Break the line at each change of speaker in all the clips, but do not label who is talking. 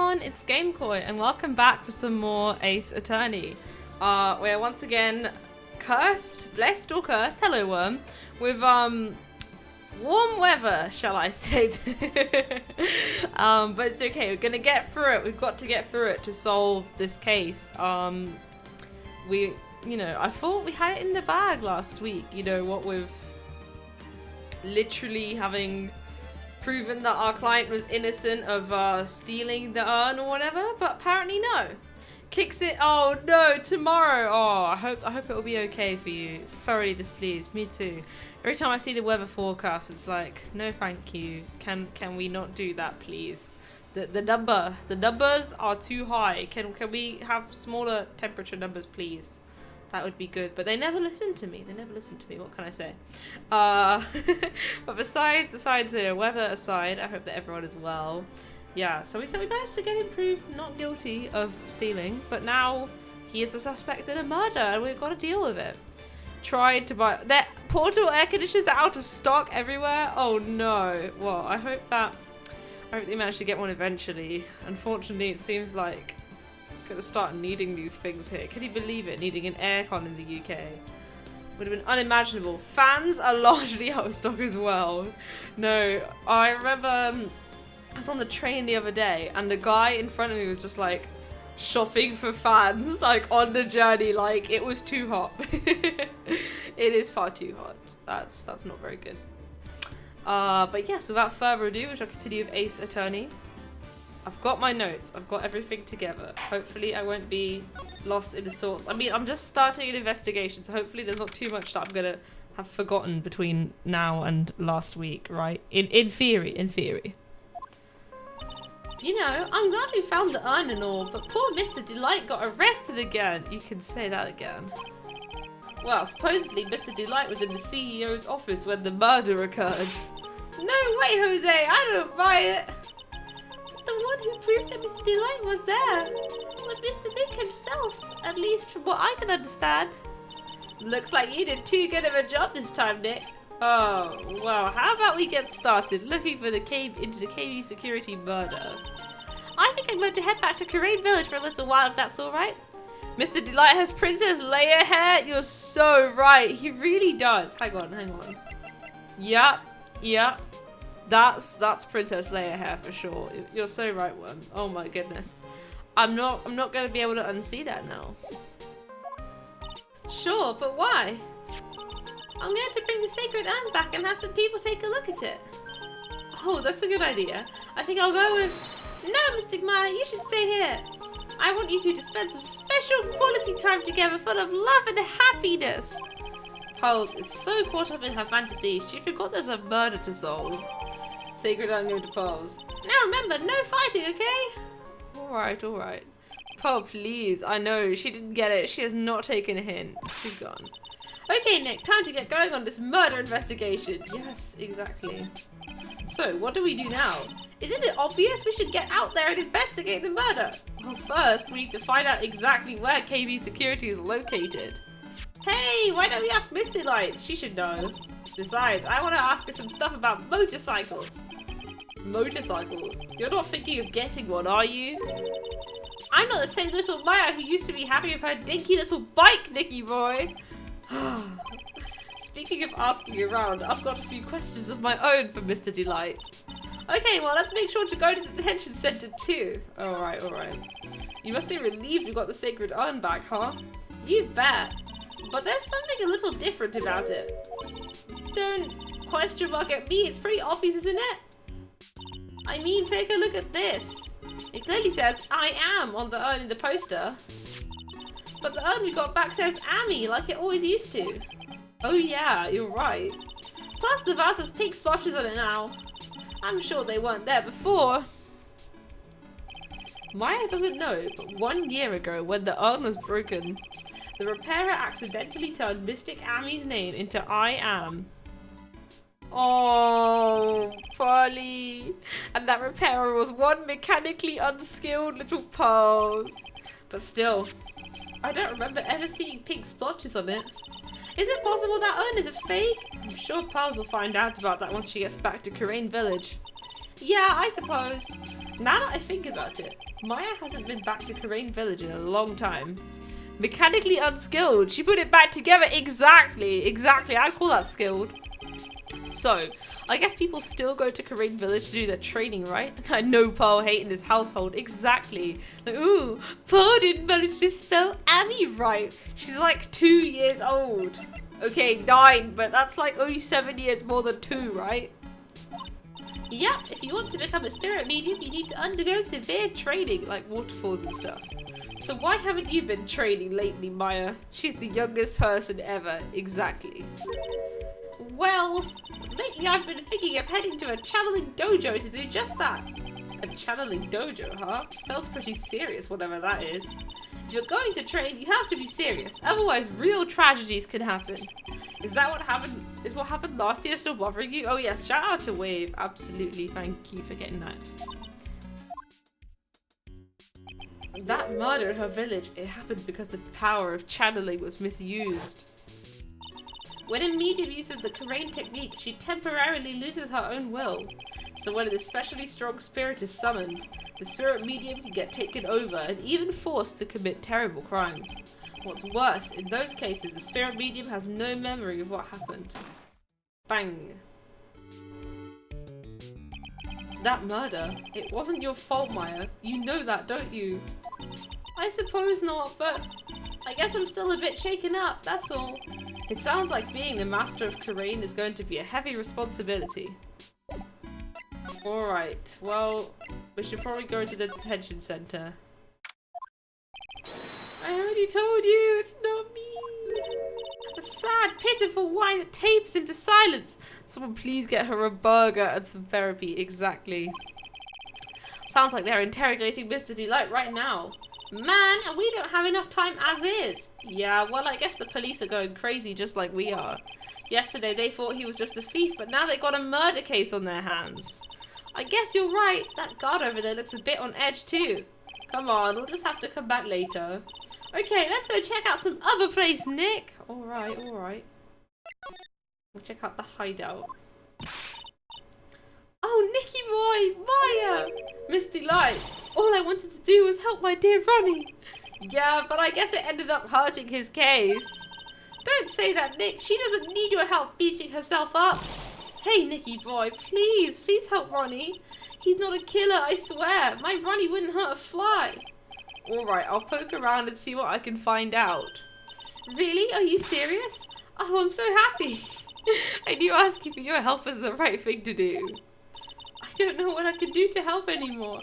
everyone, it's GameCoy and welcome back for some more Ace Attorney. We're once again cursed, blessed or cursed, hello worm, with warm weather, shall I say. But it's okay, we're gonna get through it. We've got to get through it to solve this case. I thought we had it in the bag last week, what with literally having proven that our client was innocent of stealing the urn or whatever, but apparently no. Kicks it, oh no, tomorrow. Oh, I hope it will be okay for you. Thoroughly displeased, me too. Every time I see the weather forecast, it's like, no thank you. Can we not do that, please? The numbers are too high. Can we have smaller temperature numbers, please? That would be good, but they never listen to me. What can I say? But besides weather aside, I hope that everyone is well. Yeah, so we managed to get him proved not guilty of stealing, but now he is a suspect in a murder, and we've got to deal with it. Tried to buy that portable air conditioners are out of stock everywhere. Oh no! Well, I hope they managed to get one eventually. Unfortunately, it seems like gonna start needing these things here. Can you believe it? Needing an aircon in the UK would have been unimaginable. Fans are largely out of stock as well. No, I remember I was on the train the other day and the guy in front of me was just like shopping for fans, like on the journey, like it was too hot. It is far too hot. That's not very good. But yes, without further ado, we shall continue with Ace Attorney. I've got my notes. I've got everything together. Hopefully I won't be lost in the source. I mean, I'm just starting an investigation, so hopefully there's not too much that I'm gonna have forgotten between now and last week, right? In theory. I'm glad we found the urn and all, but poor Mr. Delight got arrested again. You can say that again. Well, supposedly Mr. Delight was in the CEO's office when the murder occurred. No way, Jose! I don't buy it! The one who proved that Mr. Delight was there was Mr. Nick himself, at least from what I can understand. Looks like you did too good of a job this time, Nick. Oh, well, how about we get started looking for the into the KB security murder? I think I'm going to head back to Crane Village for a little while, if that's alright. Mr. Delight has Princess Leia hair? You're so right, he really does. Hang on. Yep. That's Princess Leia hair for sure. You're so right, Worm. Oh my goodness. I'm not going to be able to unsee that now. Sure, but why? I'm going to bring the sacred urn back and have some people take a look at it. Oh, that's a good idea. I think I'll go with... No, Mr. Meyer, you should stay here. I want you two to spend some special quality time together full of love and happiness. Pulse is so caught up in her fantasy, she forgot there's a murder to solve. Sacred urn going to Pulse. Now remember, no fighting, okay? Alright. Pearl, please. I know, she didn't get it. She has not taken a hint. She's gone. Okay, Nick, time to get going on this murder investigation. Yes, exactly. So, what do we do now? Isn't it obvious we should get out there and investigate the murder? Well, first, we need to find out exactly where KB Security is located. Hey, why don't we ask Miss Delight? She should know. Besides, I want to ask her some stuff about motorcycles. Motorcycles? You're not thinking of getting one, are you? I'm not the same little Maya who used to be happy with her dinky little bike, Nicky boy. Speaking of asking around, I've got a few questions of my own for Mr. Delight. Okay, well, let's make sure to go to the detention center too. Alright. You must be relieved you got the sacred urn back, huh? You bet. But there's something a little different about it. Don't question mark at me, it's pretty obvious, isn't it? I mean, take a look at this. It clearly says, I am, on the urn in the poster. But the urn we got back says Amy, like it always used to. Oh yeah, you're right. Plus the vase has pink splotches on it now. I'm sure they weren't there before. Maya doesn't know, but 1 year ago when the urn was broken, the repairer accidentally turned Mystic Amy's name into I Am. Oh, Polly. And that repairer was one mechanically unskilled little Pearls. But still, I don't remember ever seeing pink splotches on it. Is it possible that urn is a fake? I'm sure Pearls will find out about that once she gets back to Crane Village. Yeah, I suppose. Now that I think about it, Maya hasn't been back to Karain Village in a long time. Mechanically unskilled. She put it back together. Exactly. I call that skilled. So, I guess people still go to Karain Village to do their training, right? I know Pearl hating this household. Exactly. Like, ooh, Pearl didn't manage to spell Abby right. She's like 2 years old. Okay, 9, but that's like only 7 years more than 2, right? Yep, if you want to become a spirit medium, you need to undergo severe training, like waterfalls and stuff. So why haven't you been training lately, Maya? She's the youngest person ever. Exactly. Well, lately I've been thinking of heading to a channeling dojo to do just that. A channeling dojo, huh? Sounds pretty serious, whatever that is. If you're going to train, you have to be serious. Otherwise, real tragedies can happen. Is that what happened? Is what happened last year still bothering you? Oh yes, shout out to Wave. Absolutely, thank you for getting that. That murder in her village, it happened because the power of channeling was misused. When a medium uses the Karain technique, she temporarily loses her own will. So when an especially strong spirit is summoned, the spirit medium can get taken over and even forced to commit terrible crimes. What's worse, in those cases, the spirit medium has no memory of what happened. Bang. That murder, it wasn't your fault, Maya. You know that, don't you? I suppose not, but I guess I'm still a bit shaken up, that's all. It sounds like being the master of Karain is going to be a heavy responsibility. Alright, well, we should probably go to the detention center. I already told you, it's not me. A sad, pitiful whine that tapes into silence. Someone please get her a burger and some therapy. Exactly. Sounds like they're interrogating Mr. Delight right now. Man, we don't have enough time as is. Yeah, well, I guess the police are going crazy just like we are. Yesterday they thought he was just a thief, but now they got a murder case on their hands. I guess you're right. That guard over there looks a bit on edge too. Come on, we'll just have to come back later. Okay, let's go check out some other place, Nick. Alright. We'll check out the hideout. Oh, Nicky boy, Maya! Miss Delight, all I wanted to do was help my dear Ronnie. Yeah, but I guess it ended up hurting his case. Don't say that, Nick. She doesn't need your help beating herself up. Hey, Nicky boy, please help Ronnie. He's not a killer, I swear. My Ronnie wouldn't hurt a fly. Alright, I'll poke around and see what I can find out. Really? Are you serious? Oh, I'm so happy. I knew asking for your help was the right thing to do. I don't know what I can do to help anymore.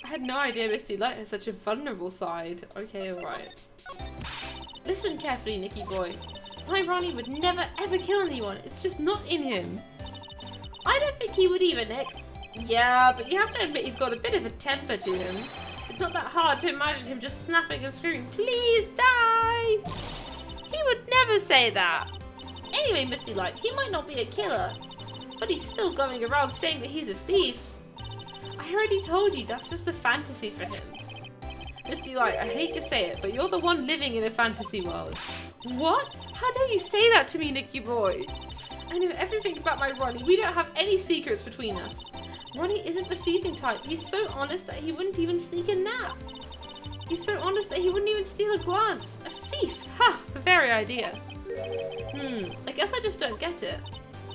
I had no idea Miss Delight has such a vulnerable side. Okay, alright. Listen carefully, Nicky boy. My Ronnie would never ever kill anyone. It's just not in him. I don't think he would either, Nick. Yeah, but you have to admit he's got a bit of a temper to him. It's not that hard to imagine him just snapping and screaming, "Please die!" He would never say that. Anyway, Miss Delight, he might not be a killer, but he's still going around saying that he's a thief. I already told you, that's just a fantasy for him. Miss Delight, I hate to say it, but you're the one living in a fantasy world. What? How dare you say that to me, Nicky boy? I know everything about my Ronnie. We don't have any secrets between us. Ronnie isn't the thieving type. He's so honest that he wouldn't even sneak a nap. He's so honest that he wouldn't even steal a glance. A thief! Ha! The very idea. I guess I just don't get it.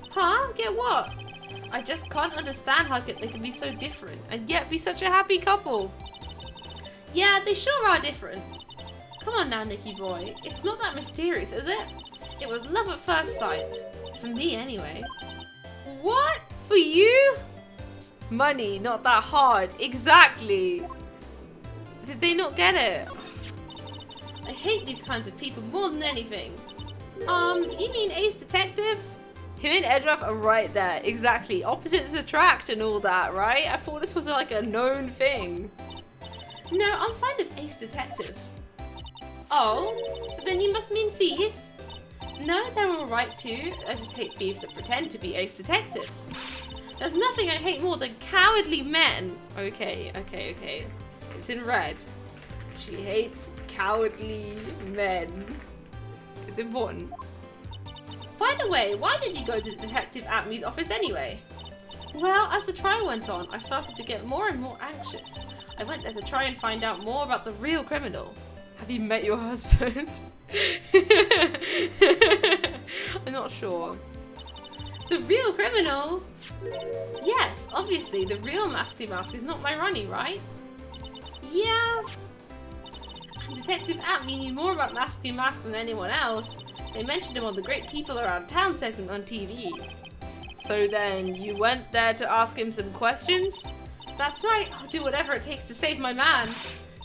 Huh? Get what? I just can't understand how they can be so different and yet be such a happy couple. Yeah, they sure are different. Come on now, Nicky boy. It's not that mysterious, is it? It was love at first sight. For me, anyway. What? For you? Money, not that hard. Exactly. Did they not get it? I hate these kinds of people more than anything. You mean Ace Detectives? Him and Edruff are right there. Exactly. Opposites attract and all that, right? I thought this was like a known thing. No, I'm fond of Ace Detectives. Oh, so then you must mean thieves? No, they're alright too. I just hate thieves that pretend to be Ace Detectives. There's nothing I hate more than cowardly men. Okay. It's in red. She hates cowardly men. It's important. By the way, why did you go to Detective Atmy's office anyway? Well, as the trial went on, I started to get more and more anxious. I went there to try and find out more about the real criminal. Have you met your husband? I'm not sure. The real criminal? Yes, obviously, the real Maskly Mask is not my Ronnie, right? Yeah. Detective Atme knew more about Maskly Mask than anyone else. They mentioned him on the Great People Around Town segment on TV. So then, you went there to ask him some questions? That's right, I'll do whatever it takes to save my man.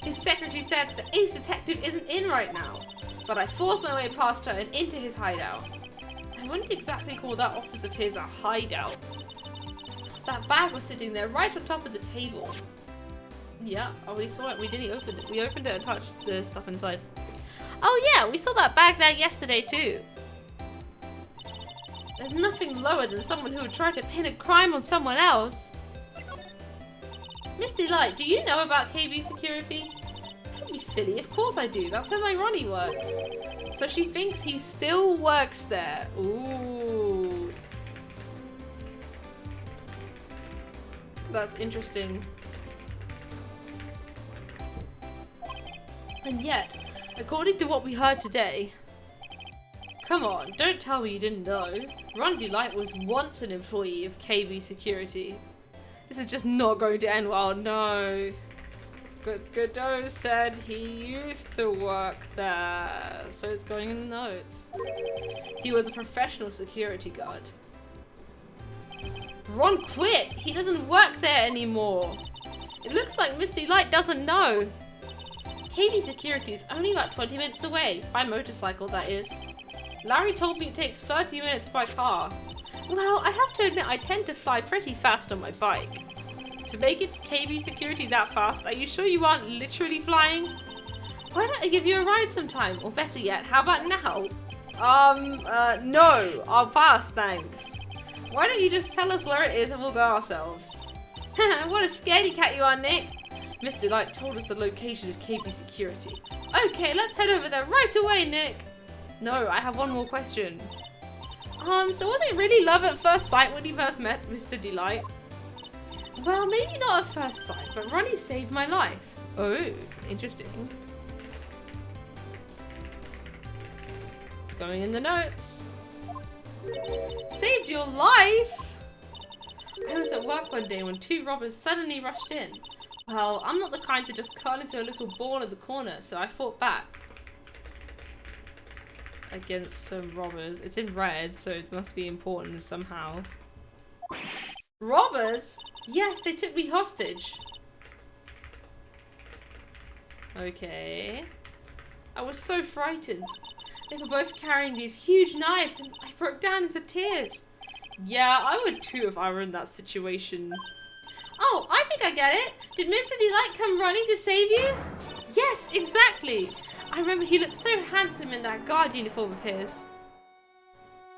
His secretary said the ace detective isn't in right now, but I forced my way past her and into his hideout. I wouldn't exactly call that office of his a hideout. That bag was sitting there right on top of the table. Yeah, oh, we saw it. We didn't open it. We opened it and touched the stuff inside. Oh yeah, we saw that bag there yesterday too. There's nothing lower than someone who would try to pin a crime on someone else. Misty Light, do you know about KB Security? Don't be silly, of course I do. That's where my Ronnie works. So she thinks he still works there. Ooh. That's interesting. And yet, according to what we heard today... Come on, don't tell me you didn't know. Ronnie Light was once an employee of KB Security. This is just not going to end well, no. Godot said he used to work there, so it's going in the notes. He was a professional security guard. Ron quit! He doesn't work there anymore! It looks like Misty Light doesn't know. KB Security is only about 20 minutes away, by motorcycle that is. Larry told me it takes 30 minutes by car. Well, I have to admit I tend to fly pretty fast on my bike. To make it to KB Security that fast, are you sure you aren't literally flying? Why don't I give you a ride sometime? Or better yet, how about now? No, I'll pass, thanks. Why don't you just tell us where it is and we'll go ourselves? What a scaredy cat you are, Nick. Mr. Light told us the location of KB Security. Okay, let's head over there right away, Nick. No, I have one more question. So was it really love at first sight when you first met Mr. Delight? Well, maybe not at first sight, but Ronnie saved my life. Oh, interesting. It's going in the notes. Saved your life? I was at work one day when two robbers suddenly rushed in. Well, I'm not the kind to just curl into a little ball in the corner, so I fought back. Against some robbers. It's in red, so it must be important somehow. Robbers? Yes, they took me hostage. Okay. I was so frightened. They were both carrying these huge knives and I broke down into tears. Yeah, I would too if I were in that situation. Oh, I think I get it. Did Mr. Delight come running to save you? Yes, exactly. I remember he looked so handsome in that guard uniform of his.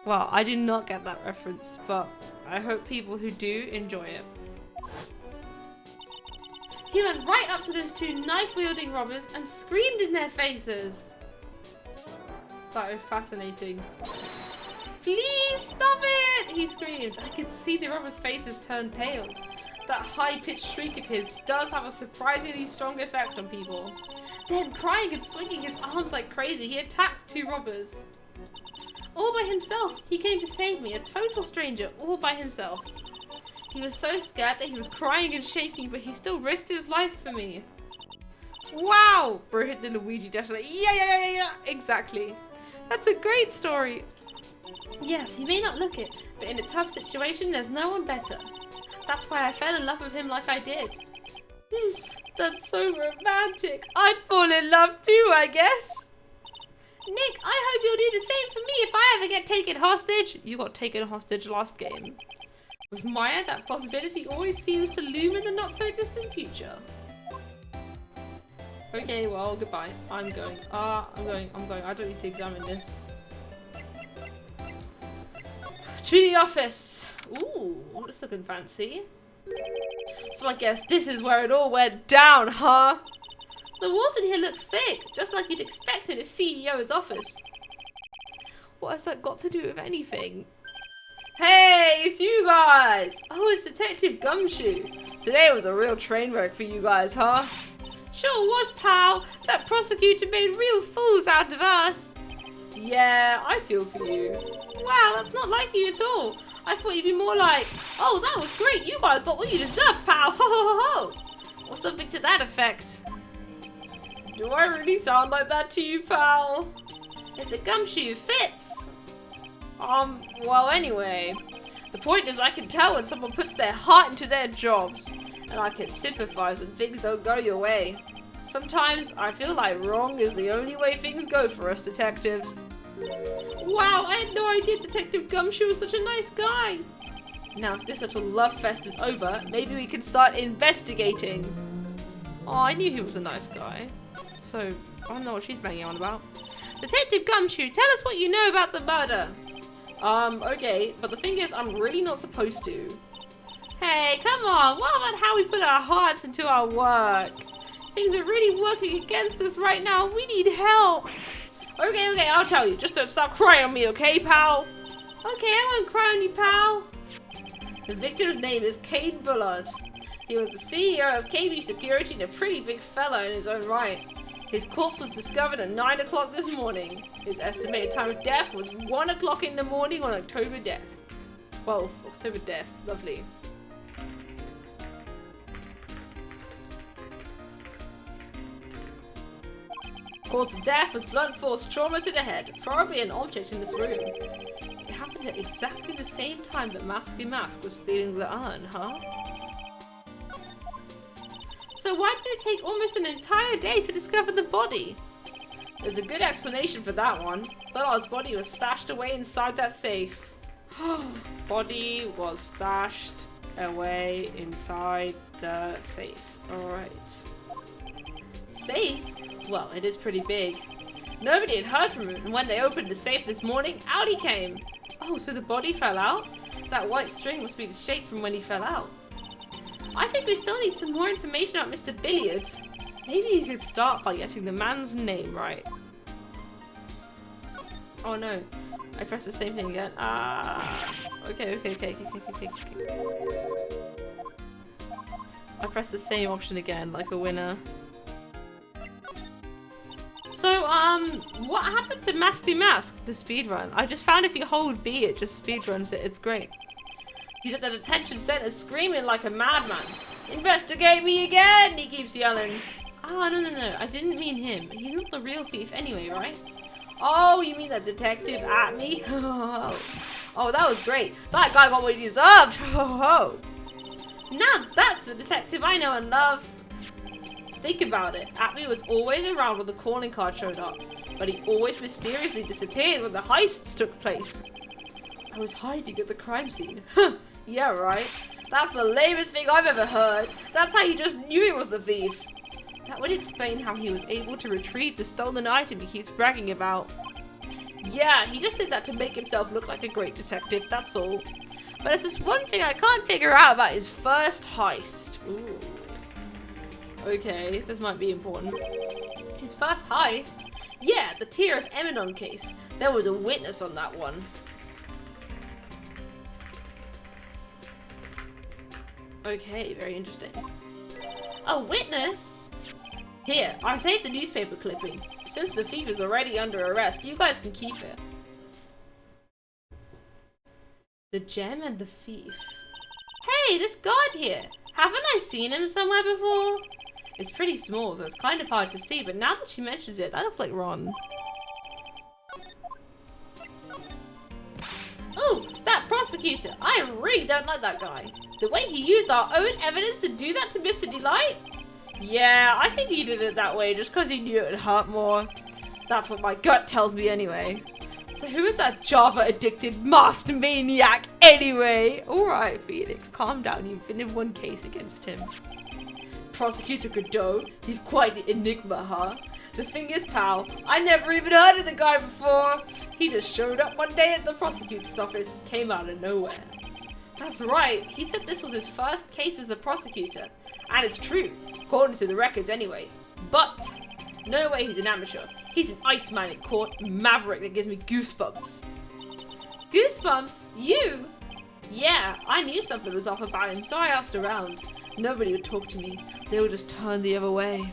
Well, I do not get that reference, but I hope people who do enjoy it. He went right up to those two knife-wielding robbers and screamed in their faces. That is fascinating. Please stop it! He screamed. I could see the robbers' faces turn pale. That high-pitched shriek of his does have a surprisingly strong effect on people. Then, crying and swinging his arms like crazy, he attacked two robbers. All by himself, he came to save me, a total stranger, all by himself. He was so scared that he was crying and shaking, but he still risked his life for me. Wow! Bro hit the Luigi dash like, yeah, exactly. That's a great story. Yes, he may not look it, but in a tough situation, there's no one better. That's why I fell in love with him like I did. That's so romantic. I'd fall in love too, I guess. Nick, I hope you'll do the same for me if I ever get taken hostage. You got taken hostage last game. With Maya, that possibility always seems to loom in the not-so-distant future. Okay, well, goodbye. I'm going. I'm going. I don't need to examine this. To the office. Ooh, that's looking fancy. So I guess this is where it all went down, huh? The walls in here look thick, just like you'd expect in a CEO's office. What has that got to do with anything? Hey, it's you guys! Oh, it's Detective Gumshoe. Today was a real train wreck for you guys, huh? Sure was, pal. That prosecutor made real fools out of us. Yeah, I feel for you. Wow, that's not like you at all. I thought you'd be more like, oh, that was great. You guys got what you deserve, pal. Ho, ho, ho, ho. Or something to that effect. Do I really sound like that to you, pal? If the gumshoe fits. Well, anyway. The point is I can tell when someone puts their heart into their jobs. And I can sympathize when things don't go your way. Sometimes I feel like wrong is the only way things go for us detectives. Wow, I had no idea Detective Gumshoe was such a nice guy. Now if this little love fest is over, maybe we can start investigating. Oh, I knew he was a nice guy. So, I don't know what she's banging on about. Detective Gumshoe, tell us what you know about the murder. Okay, but the thing is, I'm really not supposed to. Hey, come on, what about how we put our hearts into our work? Things are really working against us right now. We need help. Okay, I'll tell you. Just don't stop crying on me, okay, pal? Okay, I won't cry on you, pal. The victim's name is Cade Bullard. He was the CEO of KB Security and a pretty big fella in his own right. His corpse was discovered at 9 o'clock this morning. His estimated time of death was 1 o'clock in the morning on October death. 12th, October death. Lovely. Cause of death was blunt force trauma to the head, probably an object in this room. It happened at exactly the same time that Mask was stealing the urn, huh? So why did it take almost an entire day to discover the body? There's a good explanation for that one. Bullard's body was stashed away inside that safe. Body was stashed away inside the safe. Alright. Safe? Well, it is pretty big. Nobody had heard from him, and when they opened the safe this morning, out he came. Oh, so the body fell out? That white string must be the shape from when he fell out. I think we still need some more information about Mr. Billiard. Maybe you could start by getting the man's name right. Oh no, I pressed the same thing again. Okay. I pressed the same option again, like a winner. So, what happened to Mask, the speedrun? I just found if you hold B, it just speedruns it. It's great. He's at the detention center screaming like a madman. Investigate me again, he keeps yelling. Oh, no. I didn't mean him. He's not the real thief anyway, right? Oh, you mean that detective at me? Oh, that was great. That guy got what he deserved. Now that's the detective I know and love. Think about it. Atme was always around when the calling card showed up, but he always mysteriously disappeared when the heists took place. I was hiding at the crime scene. Yeah, right. That's the lamest thing I've ever heard. That's how you just knew he was the thief. That would explain how he was able to retrieve the stolen item he keeps bragging about. Yeah, he just did that to make himself look like a great detective, that's all. But there's just one thing I can't figure out about his first heist. Ooh. Okay, this might be important. His first heist? Yeah, the Tear of Eminon case. There was a witness on that one. Okay, very interesting. A witness? Here, I saved the newspaper clipping. Since the thief is already under arrest, you guys can keep it. The gem and the thief. Hey, this guard here! Haven't I seen him somewhere before? It's pretty small, so it's kind of hard to see, but now that she mentions it, that looks like Ron. Ooh, that prosecutor! I really don't like that guy. The way he used our own evidence to do that to Mr. Delight? Yeah, I think he did it that way just because he knew it would hurt more. That's what my gut tells me anyway. So who is that Java-addicted masked maniac anyway? Alright, Phoenix, calm down. You've been in one case against him. Prosecutor Godot, he's quite the enigma, huh? The thing is, pal, I never even heard of the guy before. He just showed up one day at the prosecutor's office, came out of nowhere. That's right, he said this was his first case as a prosecutor. And it's true, according to the records anyway. But, no way he's an amateur. He's an Iceman in court, maverick that gives me goosebumps. Goosebumps? You? Yeah, I knew something was off about him, so I asked around. Nobody would talk to me. They would just turn the other way.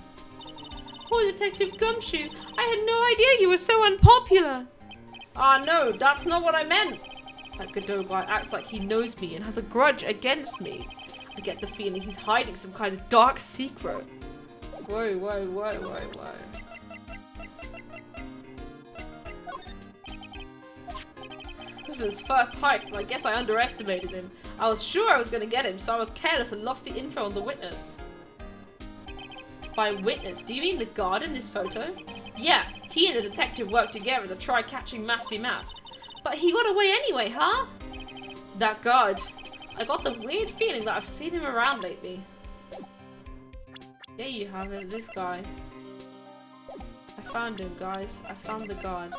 Poor Detective Gumshoe, I had no idea you were so unpopular. Ah, no, that's not what I meant. That Godot guy acts like he knows me and has a grudge against me. I get the feeling he's hiding some kind of dark secret. Whoa, whoa, whoa, whoa, whoa. This is his first heist, and I guess I underestimated him. I was sure I was going to get him, so I was careless and lost the info on the witness. By witness, do you mean the guard in this photo? Yeah, he and the detective worked together to try catching Masty Mask. But he got away anyway, huh? That guard. I got the weird feeling that I've seen him around lately. There you have it, this guy. I found him, guys. I found the guard.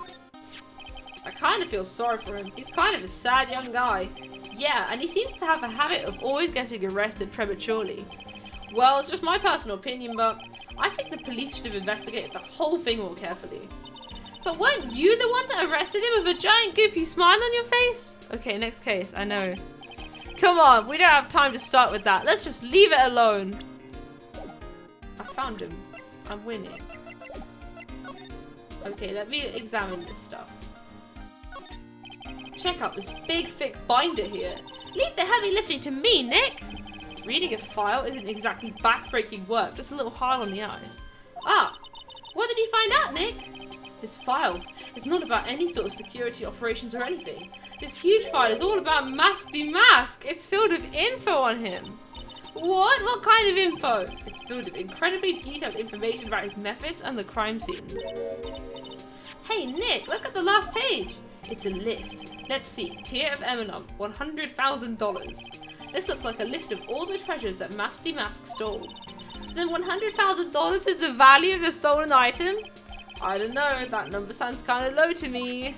I kind of feel sorry for him. He's kind of a sad young guy. Yeah, and he seems to have a habit of always getting arrested prematurely. Well, it's just my personal opinion, but I think the police should have investigated the whole thing more carefully. But weren't you the one that arrested him with a giant goofy smile on your face? Okay, next case, I know. Come on, we don't have time to start with that. Let's just leave it alone. I found him. I'm winning. Okay, let me examine this stuff. Check out this big, thick binder here. Leave the heavy lifting to me, Nick. Reading a file isn't exactly back-breaking work, just a little hard on the eyes. Ah, what did you find out, Nick? This file is not about any sort of security operations or anything. This huge file is all about Masty Mask. It's filled with info on him. What? What kind of info? It's filled with incredibly detailed information about his methods and the crime scenes. Hey, Nick, look at the last page. It's a list. Let's see. Tier of Eminum, $100,000. This looks like a list of all the treasures that Masty Mask stole. So then $100,000 is the value of the stolen item? I don't know, that number sounds kind of low to me.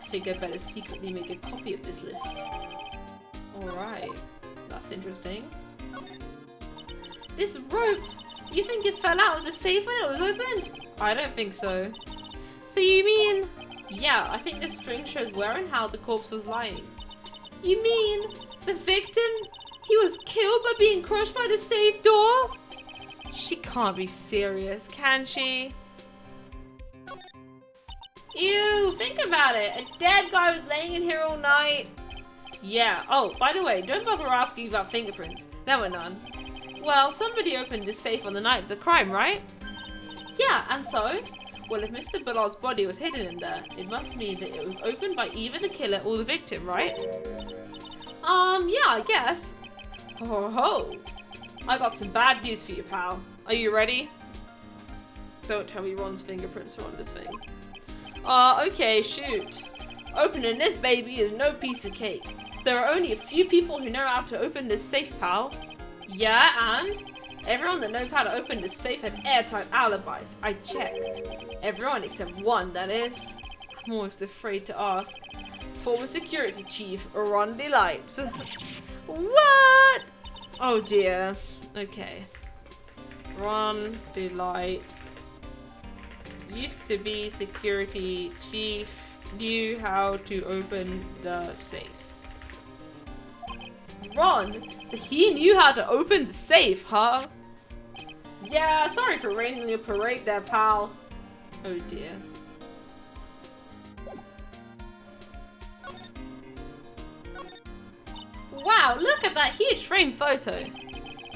I think I better secretly make a copy of this list. Alright, that's interesting. This rope, you think it fell out of the safe when it was opened? I don't think so. So you mean... Yeah, I think this string shows where and how the corpse was lying. You mean the victim? He was killed by being crushed by the safe door? She can't be serious, can she? Ew, think about it. A dead guy was laying in here all night. Yeah, oh, by the way, don't bother asking about fingerprints. There were none. Well, somebody opened this safe on the night of the crime, right? Yeah, and so? Well, if Mr. Bullard's body was hidden in there, it must mean that it was opened by either the killer or the victim, right? Yeah, I guess. Ho ho ho. I got some bad news for you, pal. Are you ready? Don't tell me Ron's fingerprints are on this thing. Okay, shoot. Opening this baby is no piece of cake. There are only a few people who know how to open this safe, pal. Yeah, and? Everyone that knows how to open this safe had airtight alibis. I checked. Everyone except one, that is. I'm almost afraid to ask. Former security chief, Ron Delight. What? Oh dear. Okay. Ron Delight. Used to be security chief. Knew how to open the safe. Ron? So he knew how to open the safe, huh? Yeah, sorry for raining on your parade there, pal. Oh dear. Wow, look at that huge frame photo.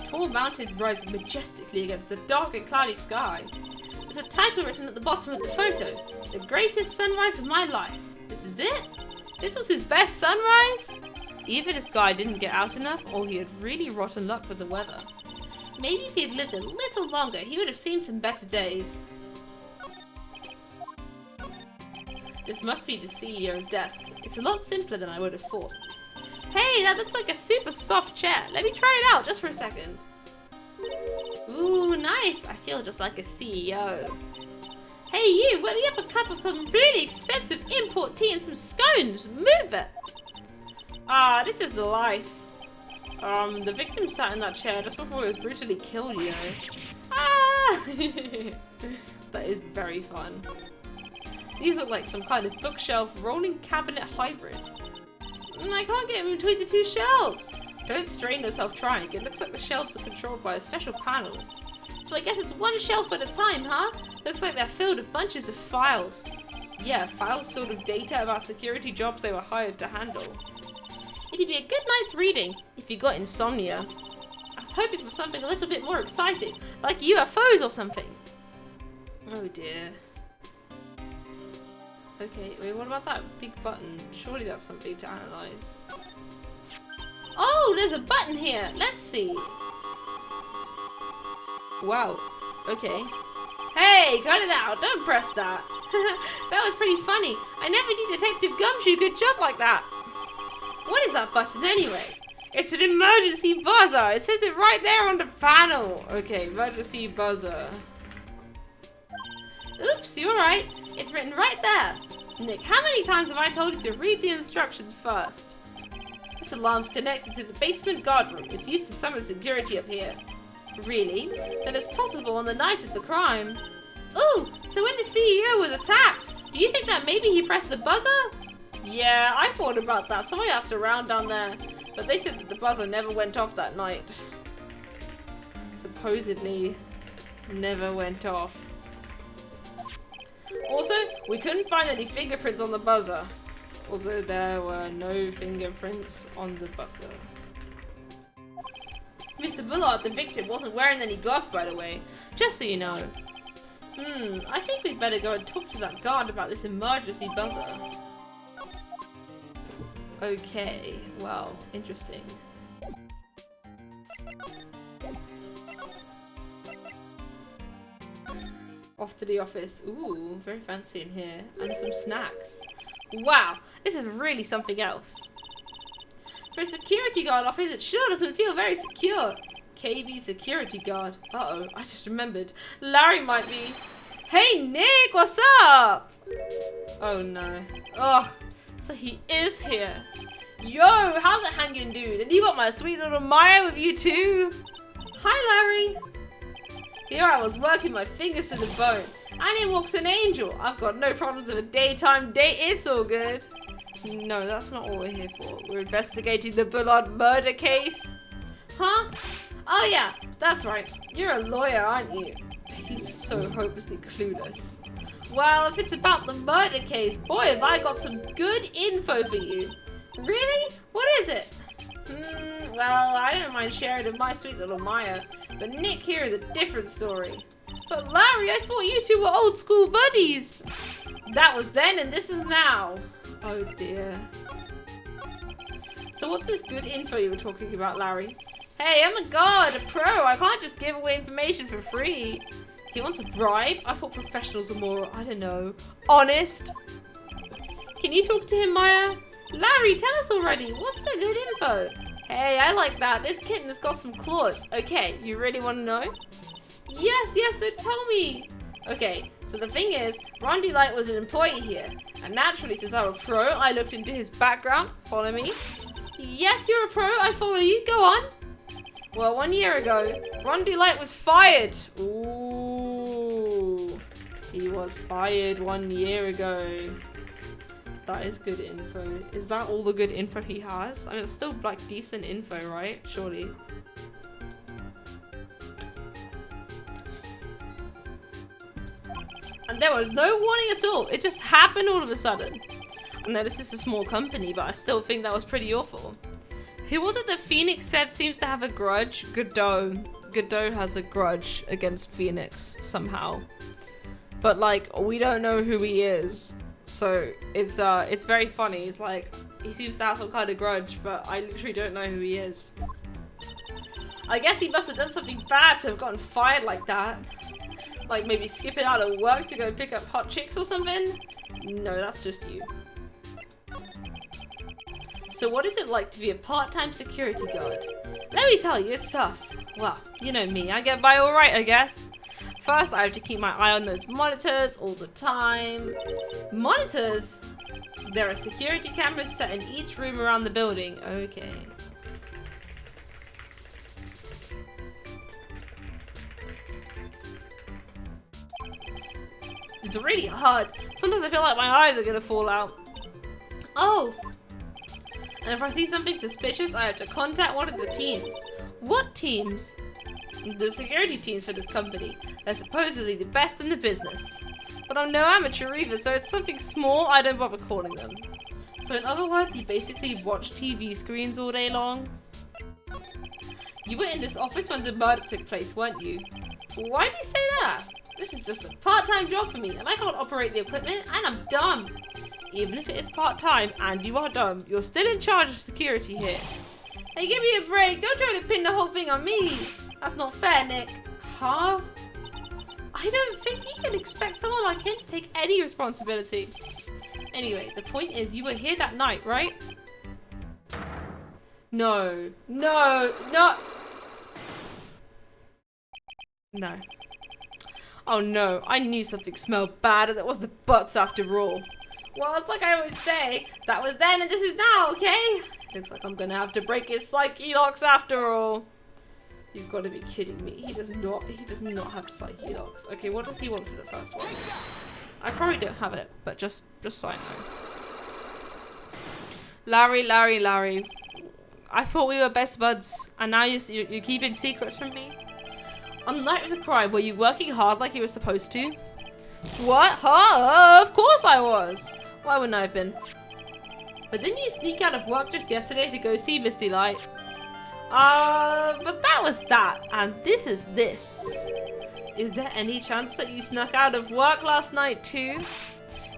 Tall mountains rising majestically against the dark and cloudy sky. There's a title written at the bottom of the photo. The greatest sunrise of my life. This is it? This was his best sunrise? Either this guy didn't get out enough, or he had really rotten luck with the weather. Maybe if he had lived a little longer, he would have seen some better days. This must be the CEO's desk. It's a lot simpler than I would have thought. Hey, that looks like a super soft chair. Let me try it out just for a second. Ooh, nice. I feel just like a CEO. Hey you, whip me up a cup of completely expensive import tea and some scones. Move it. Ah, this is the life. The victim sat in that chair just before he was brutally killed, you know. Ah! That is very fun. These look like some kind of bookshelf rolling cabinet hybrid. I can't get him between the two shelves. Don't strain yourself trying. It looks like the shelves are controlled by a special panel. So I guess it's one shelf at a time, huh? Looks like they're filled with bunches of files. Yeah, files filled with data about security jobs they were hired to handle. It'd be a good night's reading if you got insomnia. I was hoping for something a little bit more exciting, like UFOs or something. Oh dear. Okay, wait, what about that big button? Surely that's something to analyze. Oh, there's a button here. Let's see. Wow. Okay. Hey, cut it out. Don't press that. That was pretty funny. I never knew Detective Gumshoe could jump like that. What is that button anyway? It's an emergency buzzer. It says it right there on the panel. Okay, emergency buzzer. Oops, you're right. It's written right there. Nick, how many times have I told you to read the instructions first? This alarm's connected to the basement guard room. It's used to summon security up here. Really? Then it's possible on the night of the crime. Ooh, so when the CEO was attacked, do you think that maybe he pressed the buzzer? Yeah, I thought about that, so I asked around down there. But they said that the buzzer never went off that night. Supposedly, never went off. Also, we couldn't find any fingerprints on the buzzer. Also, there were no fingerprints on the buzzer. Mr. Bullard, the victim, wasn't wearing any gloves, by the way. Just so you know. I think we'd better go and talk to that guard about this emergency buzzer. Okay, well, interesting. Off to the office. Ooh, very fancy in here. And some snacks. Wow, this is really something else. For a security guard office, it sure doesn't feel very secure. KV security guard. Uh-oh, I just remembered. Larry might be... Hey, Nick, what's up? Oh, no. Oh, so he is here. Yo, how's it hanging, dude? And you got my sweet little Maya with you, too? Hi, Larry. Here I was working my fingers to the bone. And in walks an angel. I've got no problems with a daytime date. It's all good. No, that's not what we're here for. We're investigating the Bullard murder case. Huh? Oh yeah, that's right. You're a lawyer, aren't you? He's so hopelessly clueless. Well, if it's about the murder case, boy, have I got some good info for you. Really? What is it? Well, I don't mind sharing with my sweet little Maya, but Nick here is a different story. But Larry, I thought you two were old school buddies. That was then and this is now. Oh dear. So what's this good info you were talking about, Larry? Hey, I'm a god, a pro. I can't just give away information for free. He wants a bribe? I thought professionals were more, I don't know, honest. Can you talk to him, Maya? Larry, tell us already. What's the good info? Hey, I like that. This kitten has got some claws. Okay, you really want to know? Yes, so tell me. Okay, so the thing is, Randy Light was an employee here. And naturally, since I'm a pro, I looked into his background. Follow me? Yes, you're a pro. I follow you. Go on. Well, 1 year ago, Randy Light was fired. Ooh. He was fired 1 year ago. That is good info. Is that all the good info he has? I mean, it's still, like, decent info, right? Surely. And there was no warning at all. It just happened all of a sudden. I know this is a small company, but I still think that was pretty awful. Who was it that Phoenix said seems to have a grudge? Godot. Godot has a grudge against Phoenix somehow. But, like, we don't know who he is. So, it's very funny. It's like, he seems to have some kind of grudge, but I literally don't know who he is. I guess he must have done something bad to have gotten fired like that. Like maybe skipping out of work to go pick up hot chicks or something? No, that's just you. So what is it like to be a part-time security guard? Let me tell you, it's tough. Well, you know me, I get by alright, I guess. First, I have to keep my eye on those monitors all the time. Monitors? There are security cameras set in each room around the building. Okay. It's really hard. Sometimes I feel like my eyes are gonna fall out. Oh! And if I see something suspicious, I have to contact one of the teams. What teams? The security teams for this company. They're supposedly the best in the business. But I'm no amateur either, so it's something small, I don't bother calling them. So in other words, you basically watch TV screens all day long? You were in this office when the murder took place, weren't you? Why do you say that? This is just a part-time job for me, and I can't operate the equipment, and I'm dumb. Even if it is part-time, and you are dumb, you're still in charge of security here. Hey, give me a break. Don't try to pin the whole thing on me. That's not fair, Nick. Huh? I don't think you can expect someone like him to take any responsibility. Anyway, the point is, you were here that night, right? No. No. No. No. Oh no, I knew something smelled bad and it was the butts after all. Well, it's like I always say, that was then and this is now, okay? Looks like I'm gonna have to break his psyche locks after all. You've got to be kidding me. He does not have psyche locks. Okay, what does he want for the first one? I probably don't have it, but just so I know. Larry. I thought we were best buds, and now you're keeping secrets from me? On the night of the crime, were you working hard like you were supposed to? What? Huh? Of course I was. Why wouldn't I have been? But didn't you sneak out of work just yesterday to go see Misty Light? But that was that, and this is this. Is there any chance that you snuck out of work last night too?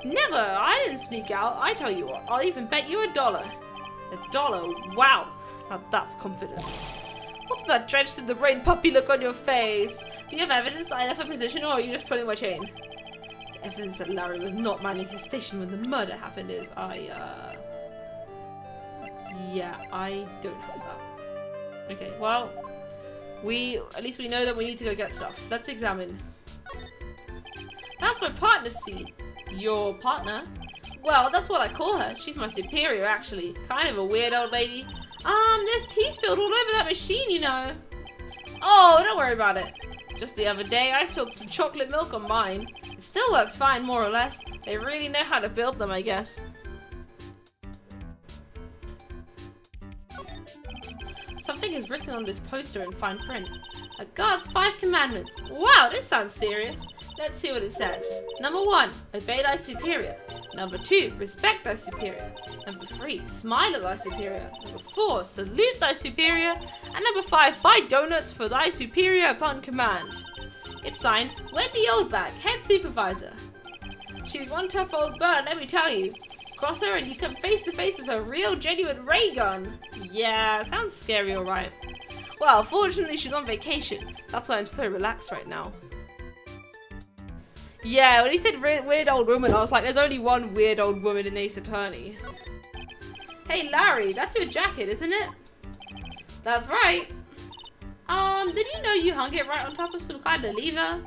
Never! I didn't sneak out. I tell you what, I'll even bet you $1. $1? Wow! Now that's confidence. What's that drenched in the rain puppy look on your face? Do you have evidence that I left my position, or are you just pulling my chain? The evidence that Larry was not minding his station when the murder happened is, yeah, I don't have that. Okay, well, at least we know that we need to go get stuff. Let's examine. That's my partner's seat. Your partner? Well, that's what I call her. She's my superior, actually. Kind of a weird old lady. There's tea spilled all over that machine, you know. Oh, don't worry about it. Just the other day, I spilled some chocolate milk on mine. It still works fine, more or less. They really know how to build them, I guess. Something is written on this poster in fine print. A God's 5 commandments. Wow, this sounds serious. Let's see what it says. Number 1, obey thy superior. Number 2, respect thy superior. Number 3, smile at thy superior. Number 4, salute thy superior. And number 5, buy donuts for thy superior upon command. It's signed, Wendy Oldback, head supervisor. She's one tough old bird, let me tell you. Cross her and you come face to face with a real genuine ray gun. Yeah, sounds scary, alright. Well, fortunately she's on vacation. That's why I'm so relaxed right now. Yeah, when he said weird old woman, I was like, there's only one weird old woman in Ace Attorney. Hey Larry, that's your jacket, isn't it? That's right. Did you know you hung it right on top of some kind of lever?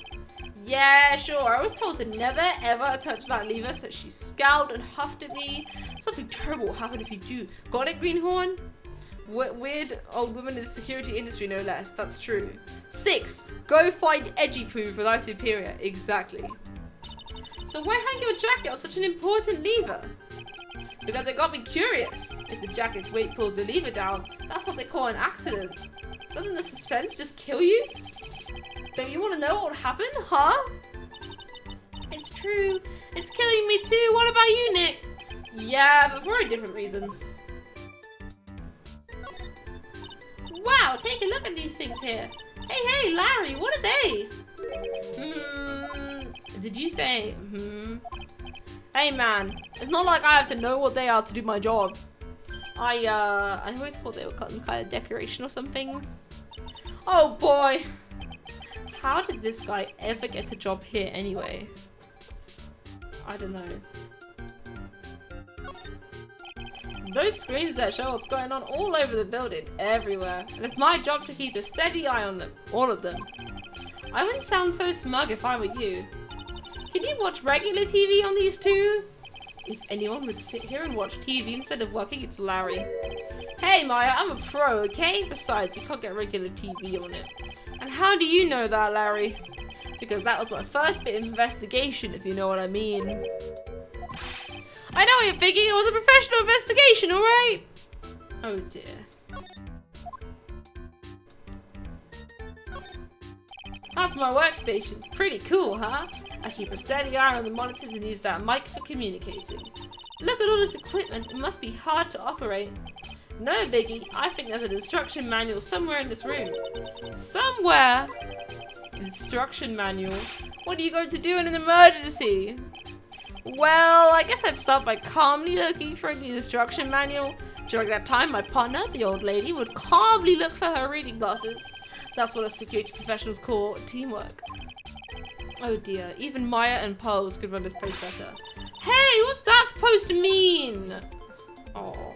Yeah, sure. I was told to never ever touch that lever, so she scowled and huffed at me. Something terrible will happen if you do. Got it, Greenhorn? Weird old woman in the security industry, no less. That's true. 6. Go find edgy poo for thy superior. Exactly. So why hang your jacket on such an important lever? Because it got me curious. If the jacket's weight pulls the lever down, that's what they call an accident. Doesn't the suspense just kill you? Don't you want to know what would happen, huh? It's true. It's killing me too. What about you, Nick? Yeah, but for a different reason. Wow, take a look at these things here. Hey, Larry, what are they? Did you say, Hey, man, it's not like I have to know what they are to do my job. I always thought they were some kind of decoration or something. Oh, boy. How did this guy ever get a job here anyway? I don't know. Those screens there show what's going on all over the building, everywhere. And it's my job to keep a steady eye on them, all of them. I wouldn't sound so smug if I were you. Can you watch regular TV on these too? If anyone would sit here and watch TV instead of working, it's Larry. Hey Maya, I'm a pro, okay? Besides, you can't get regular TV on it. And how do you know that, Larry? Because that was my first bit of investigation, if you know what I mean. I know what you're thinking, it was a professional investigation, alright? Oh dear. That's my workstation. Pretty cool, huh? I keep a steady eye on the monitors and use that mic for communicating. Look at all this equipment. It must be hard to operate. No biggie. I think there's an instruction manual somewhere in this room. Somewhere? Instruction manual? What are you going to do in an emergency? Well, I guess I'd start by calmly looking for the instruction manual. During that time, my partner, the old lady, would calmly look for her reading glasses. That's what us security professionals call teamwork. Oh dear, even Maya and Pearls could run this place better. Hey, what's that supposed to mean? Oh.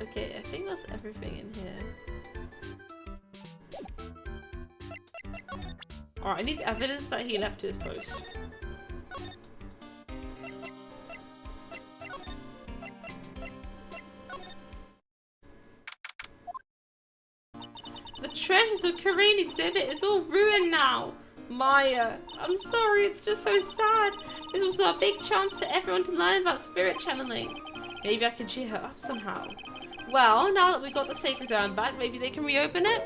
Okay, I think that's everything in here. Alright, I need evidence that he left his post. The treasures of Korean exhibit is all ruined now. Maya, I'm sorry, it's just so sad. This was our big chance for everyone to learn about spirit channeling. Maybe I can cheer her up somehow. Well, now that we got the sacred urn back, maybe they can reopen it?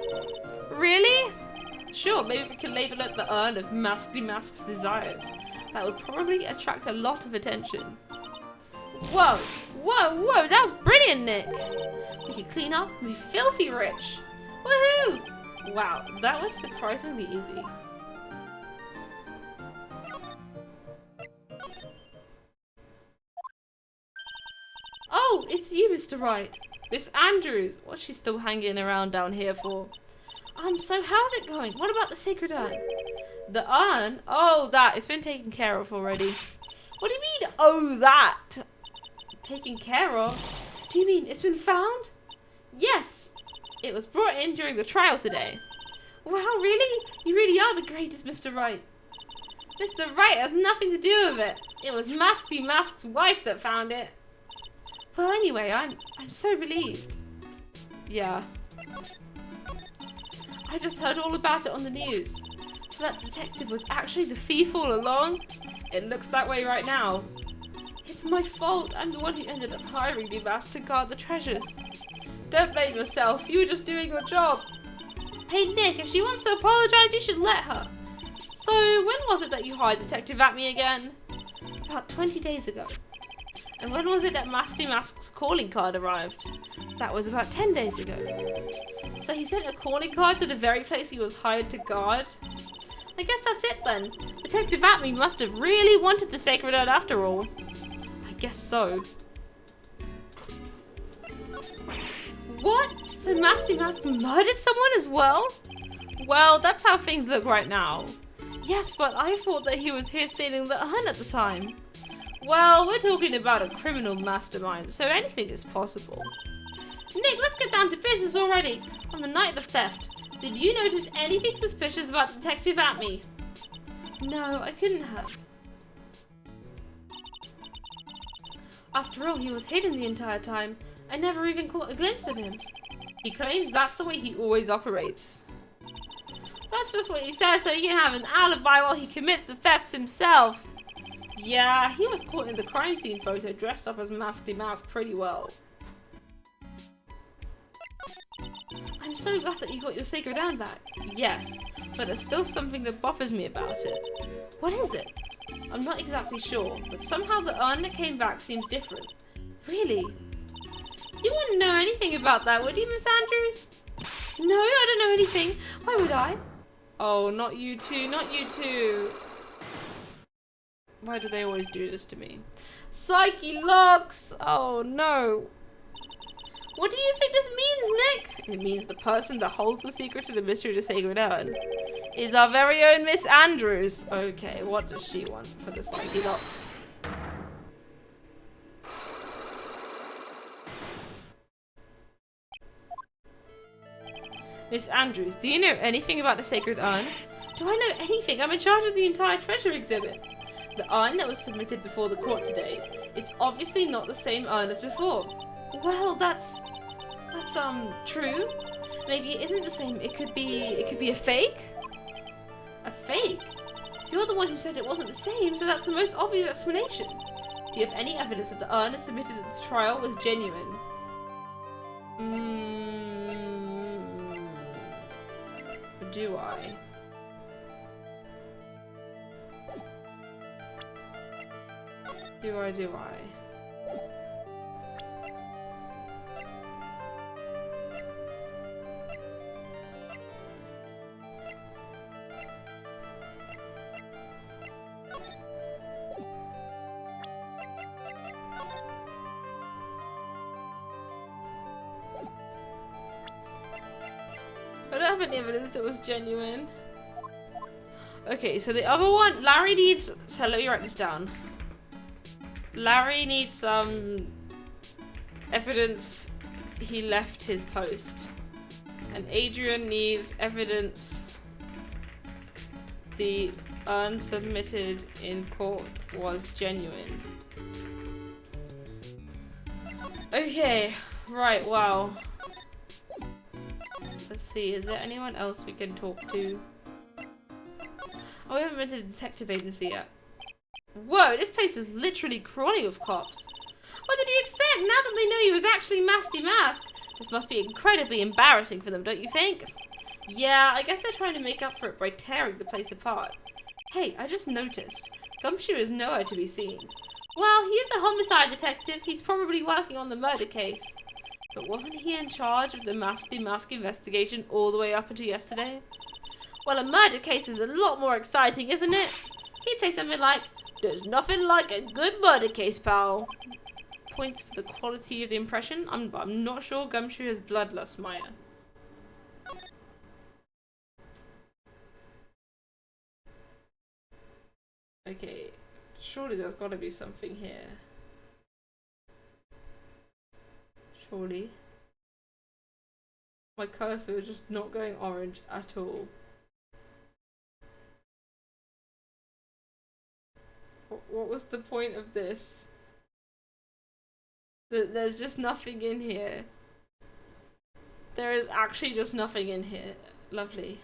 Really? Sure, maybe we can label it the Urn of Maskly Mask's Desires. That would probably attract a lot of attention. Whoa, whoa, whoa, that's brilliant, Nick! We can clean up and be filthy rich. Woohoo! Wow, that was surprisingly easy. Oh, it's you, Mr. Wright. Miss Andrews. What's she still hanging around down here for? So how's it going? What about the sacred urn? The urn? Oh, that. It's been taken care of already. What do you mean, oh, that? Taken care of? Do you mean it's been found? Yes. It was brought in during the trial today. Wow, really? You really are the greatest, Mr. Wright. Mr. Wright has nothing to do with it. It was Maskly Mask's wife that found it. Well, anyway, I'm so relieved. Yeah. I just heard all about it on the news. So that detective was actually the thief all along? It looks that way right now. It's my fault. I'm the one who ended up hiring the mask to guard the treasures. Don't blame yourself. You were just doing your job. Hey, Nick, if she wants to apologize, you should let her. So, when was it that you hired Detective at me again? About 20 days ago. And when was it that Maskly Mask's calling card arrived? That was about 10 days ago. So he sent a calling card to the very place he was hired to guard? I guess that's it then. Detective Atme must have really wanted the sacred urn after all. I guess so. What? So Maskly Mask murdered someone as well? Well, that's how things look right now. Yes, but I thought that he was here stealing the urn at the time. Well, we're talking about a criminal mastermind, so anything is possible. Nick, let's get down to business already. On the night of the theft, did you notice anything suspicious about Detective Atme? No, I couldn't have. After all, he was hidden the entire time. I never even caught a glimpse of him. He claims that's the way he always operates. That's just what he says so he can have an alibi while he commits the thefts himself. Yeah, he was caught in the crime scene photo dressed up as Maskly Mask pretty well. I'm so glad that you got your sacred urn back. Yes, but there's still something that bothers me about it. What is it? I'm not exactly sure, but somehow the urn that came back seems different. Really? You wouldn't know anything about that, would you, Miss Andrews? No, I don't know anything. Why would I? Oh, not you two, not you two. Why do they always do this to me? Psyche locks! Oh no. What do you think this means, Nick? It means the person that holds the secret to the mystery of the sacred urn is our very own Miss Andrews. Okay, what does she want for the Psyche locks? Miss Andrews, do you know anything about the sacred urn? Do I know anything? I'm in charge of the entire treasure exhibit. The urn that was submitted before the court today, it's obviously not the same urn as before. Well, that's true. Maybe it isn't the same. It could be a fake? A fake? You're the one who said it wasn't the same, so that's the most obvious explanation. Do Do you have any evidence that the urn submitted at the trial was genuine? Do I? Do I? I don't have any evidence it was genuine. Okay, so the other one, Larry needs, so let me write this down. Larry needs some evidence he left his post. And Adrian needs evidence the urn submitted in court was genuine. Okay, right, wow. Let's see, is there anyone else we can talk to? Oh, we haven't been to the detective agency yet. Whoa, this place is literally crawling with cops. What did you expect? Now that they know he was actually Masty Mask, this must be incredibly embarrassing for them, don't you think? Yeah, I guess they're trying to make up for it by tearing the place apart. Hey, I just noticed. Gumshoe is nowhere to be seen. Well, he is a homicide detective. He's probably working on the murder case. But wasn't he in charge of the Masty Mask investigation all the way up until yesterday? Well, a murder case is a lot more exciting, isn't it? He'd say something like, "There's nothing like a good murder case, pal." Points for the quality of the impression. I'm not sure Gumshoe has bloodlust, Maya. Okay, surely there's got to be something here. Surely. My cursor is just not going orange at all. What was the point of this? There's just nothing in here. There is actually just nothing in here. Lovely.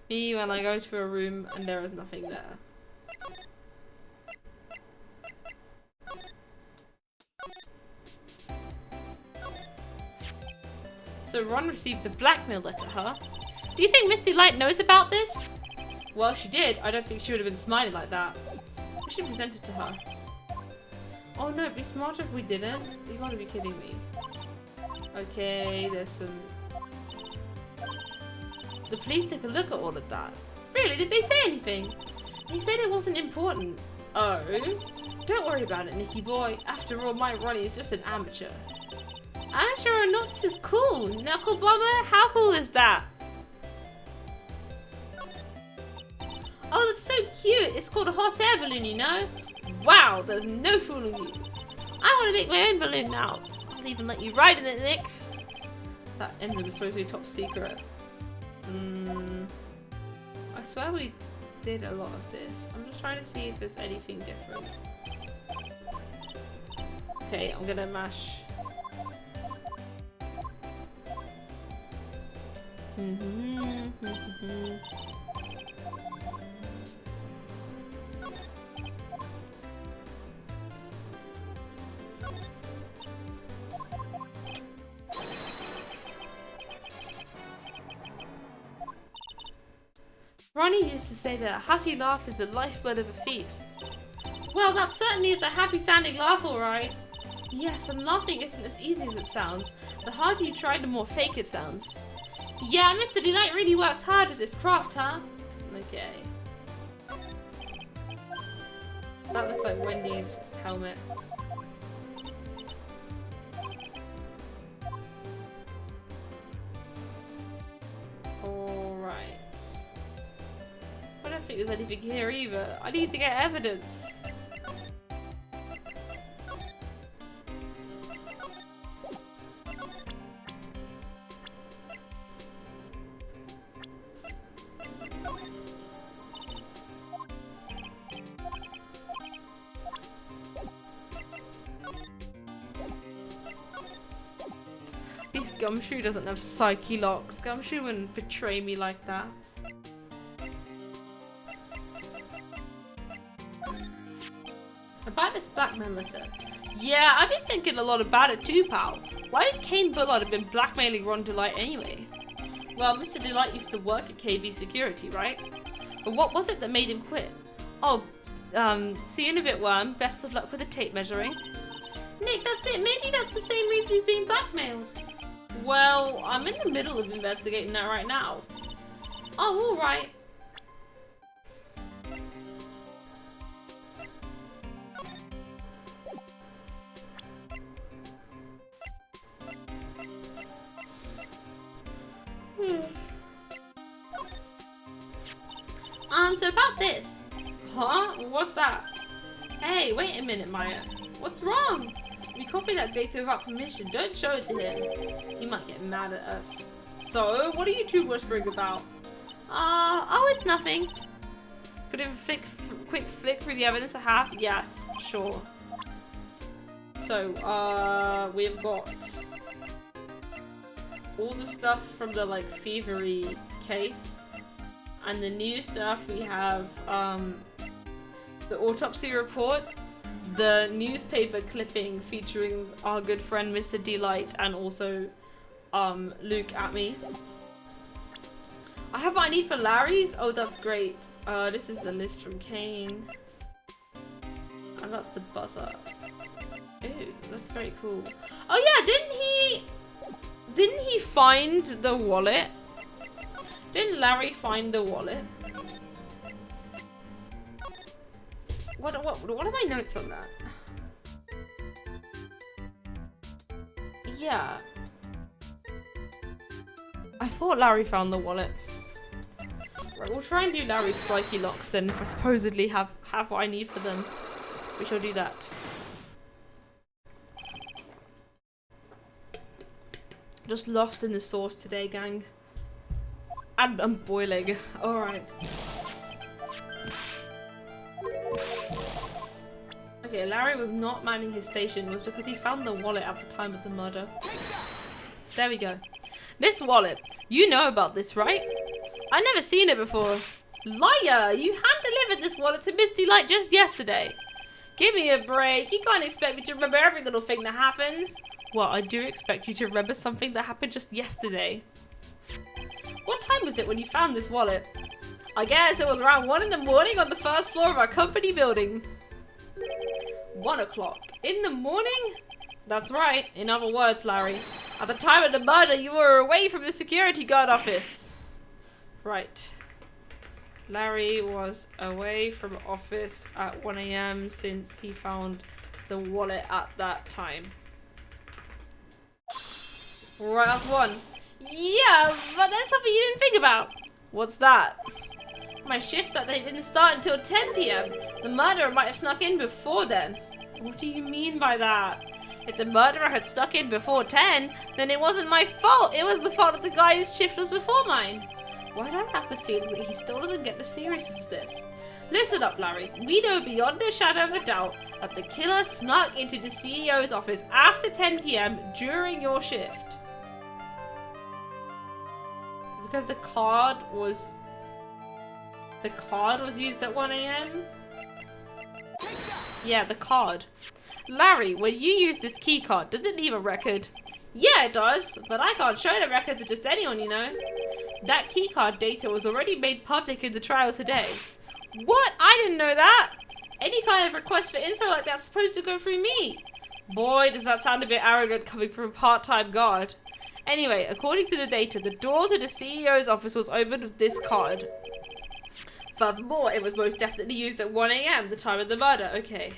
Me when I go to a room and there is nothing there. So Ron received a blackmail letter, huh? Do you think Misty Light knows about this? Well, she did. I don't think she would have been smiling like that. We should present it to her. Oh no, it'd be smarter if we didn't. You gotta be kidding me. Okay, there's some... The police took a look at all of that. Really? Did they say anything? They said it wasn't important. Oh? Don't worry about it, Nicky boy. After all, my Ronnie is just an amateur. Amateur or not, this is cool. Knuckle Bomber? How cool is that? Oh, that's so cute. It's called a hot air balloon, you know? Wow, there's no fooling you. I want to make my own balloon now. I'll even let you ride in it, Nick. That emblem is supposed to be top secret. I swear we did a lot of this. I'm just trying to see if there's anything different. Okay, I'm gonna mash. Ronnie used to say that a happy laugh is the lifeblood of a thief. Well, that certainly is a happy sounding laugh, alright. Yes, and laughing isn't as easy as it sounds. The harder you try, the more fake it sounds. Yeah, Mr. Delight really works hard at his craft, huh? Okay. That looks like Wendy's helmet. Alright. I don't think there's anything here either. I need to get evidence. least Gumshoe doesn't have psyche locks. Gumshoe wouldn't betray me like that. About this blackmail letter. Yeah, I've been thinking a lot about it too, pal. Why would Kane Bullard have been blackmailing Ron Delight anyway? Well, Mr. Delight used to work at KV Security, right? But what was it that made him quit? Oh, see you in a bit, Worm. Best of luck with the tape measuring. Nick, that's it. Maybe that's the same reason he's being blackmailed. Well, I'm in the middle of investigating that right now. Oh, alright. So about this. Huh? What's that? Hey, wait a minute, Maya. What's wrong? We copied that data without permission. Don't show it to him. He might get mad at us. So, what are you two whispering about? Oh, it's nothing. Could have a quick flick through the evidence I have? Yes, sure. So, we've got all the stuff from the, like, thievery case. And the new stuff, we have, the autopsy report, the newspaper clipping featuring our good friend Mr. Delight, and also, Luke at me. I have what I need for Larry's. Oh, that's great. This is the list from Kane. And that's the buzzer. Ooh, that's very cool. Oh yeah, didn't he find the wallet? Didn't Larry find the wallet? What are my notes on that? Yeah. I thought Larry found the wallet. Right, we'll try and do Larry's psyche locks then if I supposedly have what I need for them. We shall do that. Just lost in the sauce today, gang. I'm boiling. Alright. Okay, Larry was not manning his station was because he found the wallet at the time of the murder. There we go. This wallet. You know about this, right? I've never seen it before. Liar! You hand-delivered this wallet to Miss Delight just yesterday. Give me a break. You can't expect me to remember every little thing that happens. Well, I do expect you to remember something that happened just yesterday. What time was it when you found this wallet? I guess it was around 1 in the morning on the first floor of our company building. 1 o'clock. In the morning? That's right. In other words, Larry, at the time of the murder, you were away from the security guard office. Right. Larry was away from office at 1 AM since he found the wallet at that time. Right, that's 1. Yeah, but there's something you didn't think about. What's that? My shift that day didn't start until 10 PM. The murderer might have snuck in before then. What do you mean by that? If the murderer had stuck in before 10, then it wasn't my fault. It was the fault of the guy whose shift was before mine. Why do I have the feeling that he still doesn't get the seriousness of this? Listen up, Larry. We know beyond a shadow of a doubt that the killer snuck into the CEO's office after 10 PM during your shift. Because the card was used at 1 AM? Yeah, the card. Larry, when you use this key card, does it leave a record? Yeah, it does, but I can't show the record to just anyone, you know. That key card data was already made public in the trial today. What? I didn't know that. Any kind of request for info like that's supposed to go through me. Boy, does that sound a bit arrogant coming from a part-time guard. Anyway, according to the data, the door to the CEO's office was opened with this card. Furthermore, it was most definitely used at 1 AM, the time of the murder. Okay.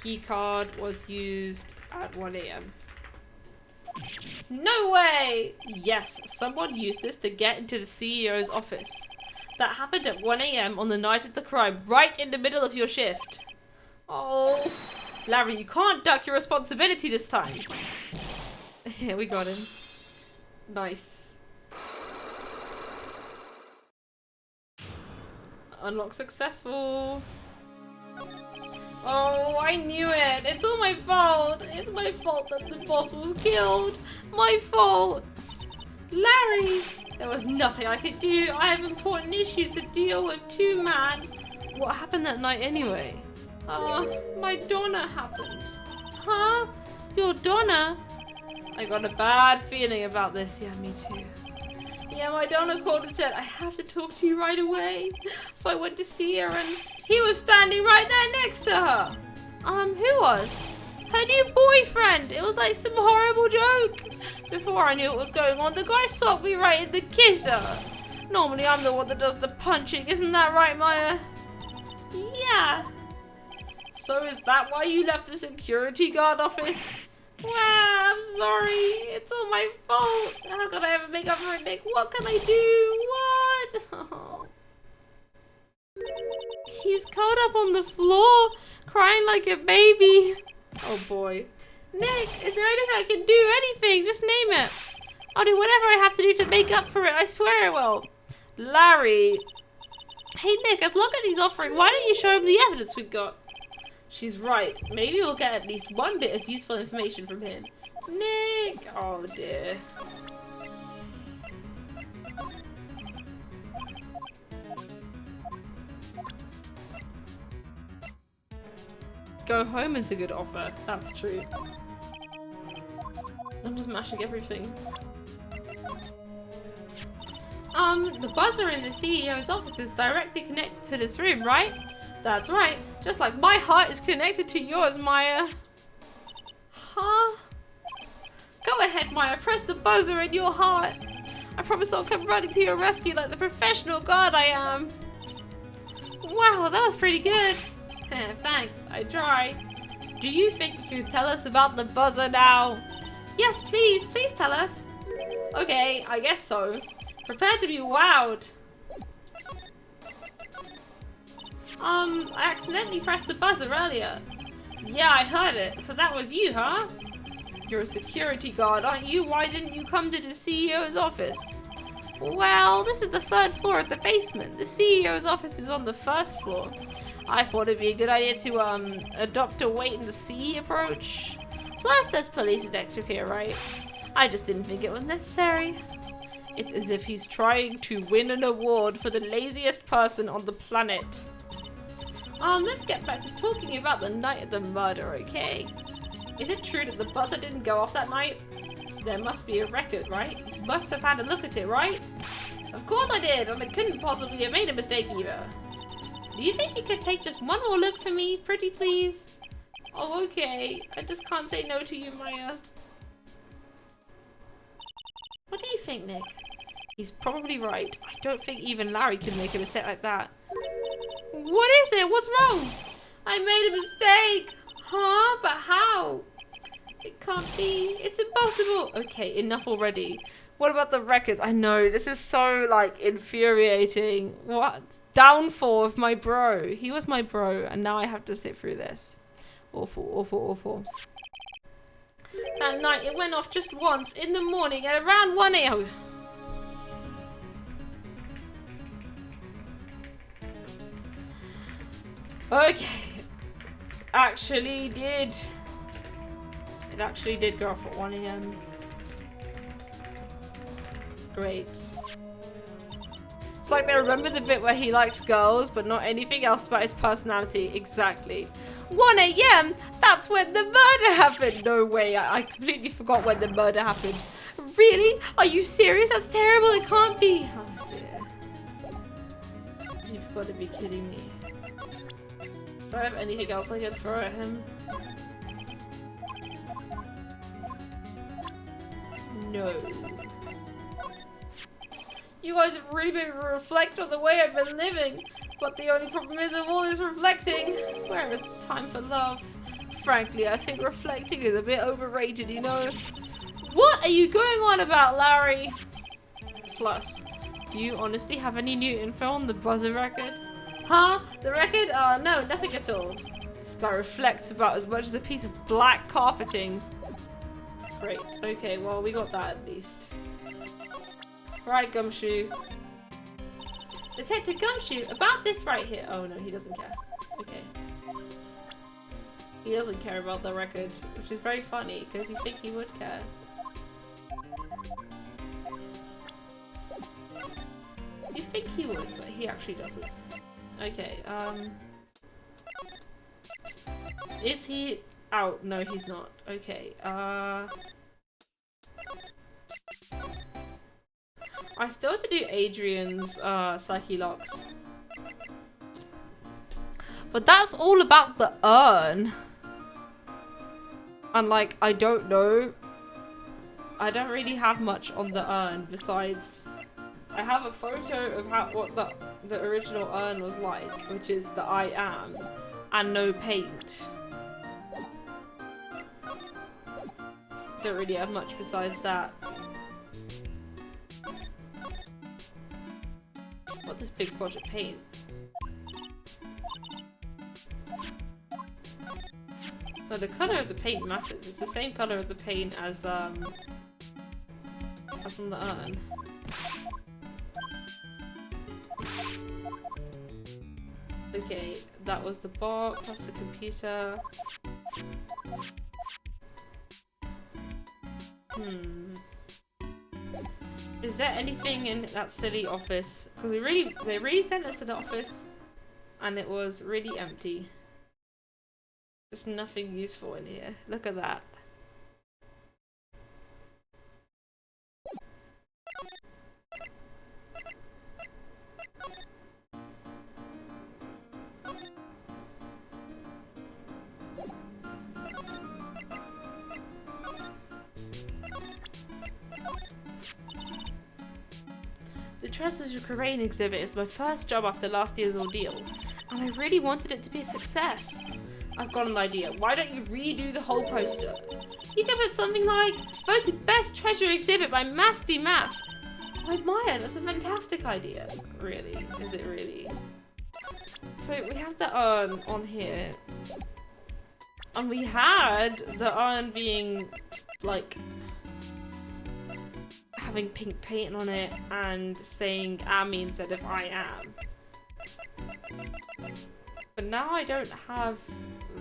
Key card was used at 1 AM. No way! Yes, someone used this to get into the CEO's office. That happened at 1 AM on the night of the crime, right in the middle of your shift. Oh, Larry, you can't duck your responsibility this time. Here, we got him. Nice. Unlock successful. Oh, I knew it. It's all my fault. It's my fault that the boss was killed. My fault. Larry, there was nothing I could do. I have important issues to deal with too, man. What happened that night anyway? My Donna happened. Huh? Your Donna? I got a bad feeling about this. Yeah, me too. Yeah, my Donna called and said, I have to talk to you right away. So I went to see her and he was standing right there next to her. Who was? Her new boyfriend. It was like some horrible joke. Before I knew what was going on, the guy socked me right in the kisser. Normally I'm the one that does the punching. Isn't that right, Maya? Yeah. So is that why you left the security guard office? Wow, I'm sorry. It's all my fault. How could I ever make up for it, Nick? What can I do? What? Oh. He's curled up on the floor, crying like a baby. Oh boy. Nick, is there anything I can do? Anything, just name it. I'll do whatever I have to do to make up for it. I swear I will. Larry. Hey Nick, as long as he's offering, why don't you show him the evidence we've got? She's right. Maybe we'll get at least one bit of useful information from him. Nick! Oh dear. Go home is a good offer. That's true. I'm just mashing everything. The buzzer in the CEO's office is directly connected to this room, right? That's right. Just like my heart is connected to yours, Maya. Huh? Go ahead, Maya. Press the buzzer in your heart. I promise I'll come running to your rescue like the professional guard I am. Wow, that was pretty good. Thanks, I tried. Do you think you could tell us about the buzzer now? Yes, please. Please tell us. Okay, I guess so. Prepare to be wowed. I accidentally pressed the buzzer earlier. Yeah, I heard it. So that was you, huh? You're a security guard, aren't you? Why didn't you come to the CEO's office? Well, this is the 3rd floor of the basement. The CEO's office is on the 1st floor. I thought it'd be a good idea to, adopt a wait-and-see approach. Plus, there's police detective here, right? I just didn't think it was necessary. It's as if he's trying to win an award for the laziest person on the planet. Let's get back to talking about the night of the murder, okay? Is it true that the buzzer didn't go off that night? There must be a record, right? You must have had a look at it, right? Of course I did, and I couldn't possibly have made a mistake either. Do you think you could take just one more look for me, pretty please? Oh, okay. I just can't say no to you, Maya. What do you think, Nick? He's probably right. I don't think even Larry can make a mistake like that. What is it? What's wrong? I made a mistake. Huh? But how? It can't be. It's impossible. Okay, enough already. What about the records? I know, this is so, like, infuriating. What? Downfall of my bro. He was my bro, and now I have to sit through this. Awful, awful, awful. That night, it went off just once in the morning at around 1 a.m. Okay. Actually did. It actually did go off at 1 a.m. Great. It's like they remember the bit where he likes girls, but not anything else about his personality. Exactly. 1 a.m.? That's when the murder happened! No way, I completely forgot when the murder happened. Really? Are you serious? That's terrible, it can't be. Oh dear. You've got to be kidding me. Do I have anything else I can throw at him? No. You guys have really made me reflect on the way I've been living. But the only problem is of all this reflecting. Where is the time for love? Frankly, I think reflecting is a bit overrated, you know? What are you going on about, Larry? Plus, do you honestly have any new info on the buzzer record? Huh? The record? No, nothing at all. This guy reflects about as much as a piece of black carpeting. Great. Okay, well, we got that at least. Right, Gumshoe. Detective Gumshoe, about this right here. Oh no, he doesn't care. Okay. He doesn't care about the record, which is very funny because you think he would care. You think he would, but he actually doesn't. Okay, is he out? No, he's not. Okay, I still have to do Adrian's, Psyche Locks. But that's all about the urn. And like, I don't know. I don't really have much on the urn besides I have a photo of what the original urn was like, which is the I am, and no paint. Don't really have much besides that. What, this big splotch of paint? No, the colour of the paint matters. It's the same colour of the paint as on the urn. Okay, that was the box, that's the computer. Is there anything in that silly office? Because they really sent us to the office and it was really empty. There's nothing useful in here. Look at that. The Treasures of Crane exhibit is my first job after last year's ordeal, and I really wanted it to be a success. I've got an idea. Why don't you redo the whole poster? You could put something like, voted best treasure exhibit by Maskedy Mask. I admire, that's a fantastic idea. Really? Is it really? So we have the urn on here. And we had the urn being, like, having pink paint on it and saying Ami instead of I am. But now I don't have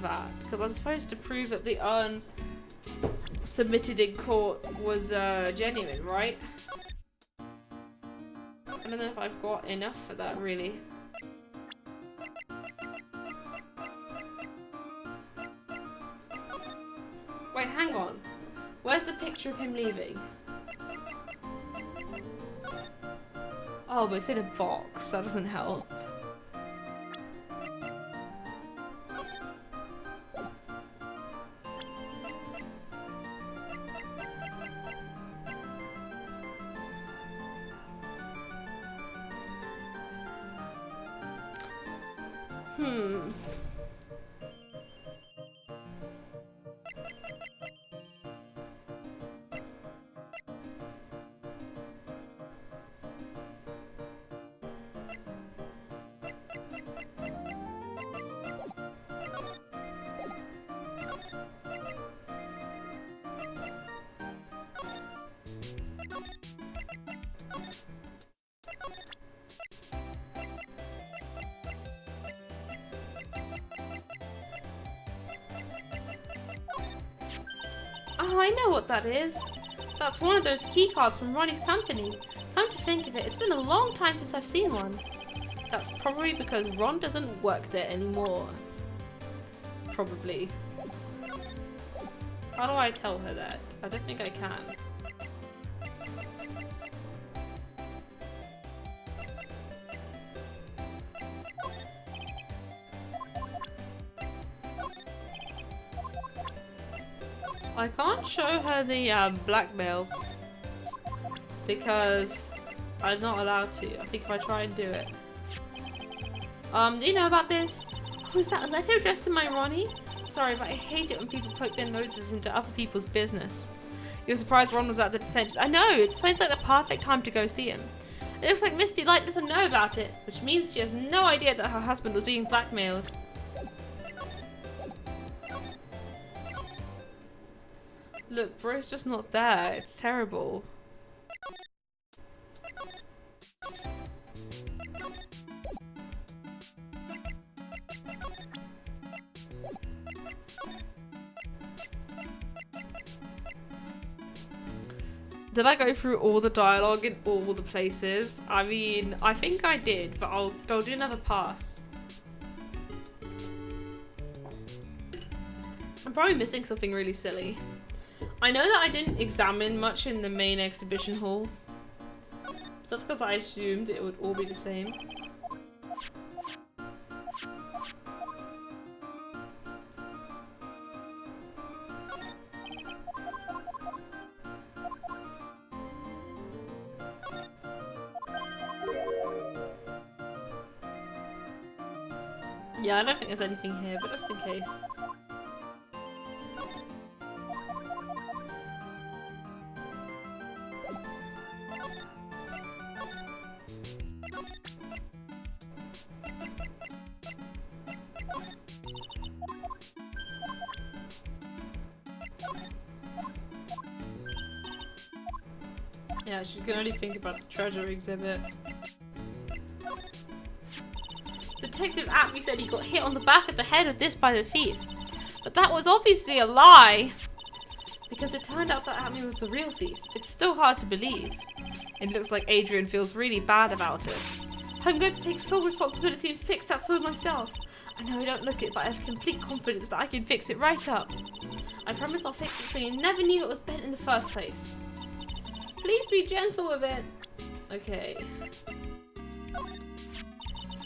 that, because I'm supposed to prove that the urn submitted in court was genuine, right? I don't know if I've got enough for that, really. Wait, hang on. Where's the picture of him leaving? Oh, but it's in a box. That doesn't help. Oh, I know what that is. That's one of those keycards from Ronnie's company. Come to think of it, it's been a long time since I've seen one. That's probably because Ron doesn't work there anymore. Probably. How do I tell her that? I don't think I can. I can't show her the blackmail because I'm not allowed to. I think if I try and do it. Do you know about this? Oh, is that a letter addressed to my Ronnie? Sorry, but I hate it when people poke their noses into other people's business. You're surprised Ron was at the detention. I know, it seems like the perfect time to go see him. It looks like Misty Light doesn't know about it, which means she has no idea that her husband was being blackmailed. Look, bro's just not there. It's terrible. Did I go through all the dialogue in all the places? I mean, I think I did, but I'll do another pass. I'm probably missing something really silly. I know that I didn't examine much in the main exhibition hall. That's because I assumed it would all be the same. Yeah, I don't think there's anything here, but just in case. Yeah, she can only think about the treasure exhibit. Detective Atby said he got hit on the back of the head with this by the thief. But that was obviously a lie! Because it turned out that Atby was the real thief. It's still hard to believe. It looks like Adrian feels really bad about it. I'm going to take full responsibility and fix that sword myself. I know I don't look it, but I have complete confidence that I can fix it right up. I promise I'll fix it so you never knew it was bent in the first place. Please be gentle with it. Okay.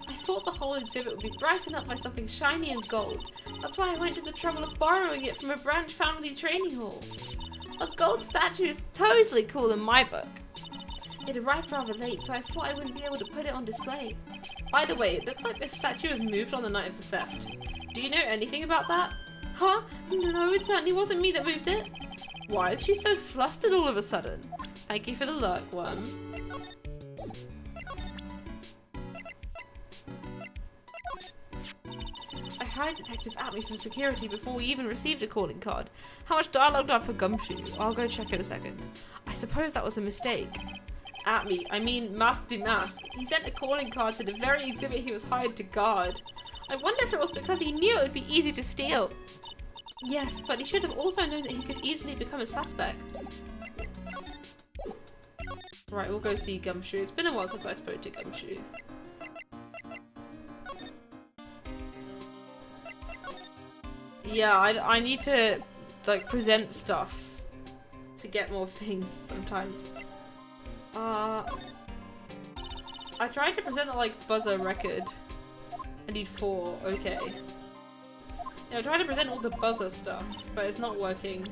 I thought the whole exhibit would be brightened up by something shiny and gold. That's why I went to the trouble of borrowing it from a branch family training hall. A gold statue is totally cool in my book. It arrived rather late, so I thought I wouldn't be able to put it on display. By the way, it looks like this statue was moved on the night of the theft. Do you know anything about that? Huh? No, it certainly wasn't me that moved it. Why is she so flustered all of a sudden? Thank you for the lurk, worm. I hired Detective Atby for security before we even received a calling card. How much dialogue do I have for Gumshoe? I'll go check in a second. I suppose that was a mistake. Atby, I mean Mask to Mask. He sent a calling card to the very exhibit he was hired to guard. I wonder if it was because he knew it would be easy to steal. Yes, but he should have also known that he could easily become a suspect. Right, we'll go see Gumshoe. It's been a while since I spoke to Gumshoe. Yeah, I need to, like, present stuff to get more things sometimes. I tried to present the, like, buzzer record. I need 4, okay. Yeah, I tried to present all the buzzer stuff, but it's not working.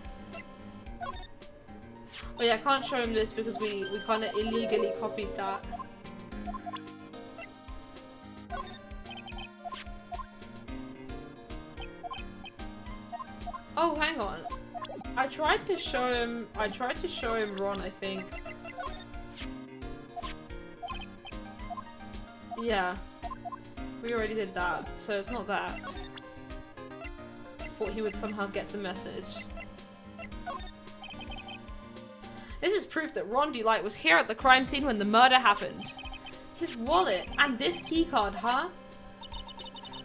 Oh yeah, I can't show him this because we kind of illegally copied that. Oh, hang on. I tried to show him Ron, I think. Yeah. We already did that, so it's not that. Thought he would somehow get the message. This is proof that Ron Delight was here at the crime scene when the murder happened. His wallet and this keycard, huh?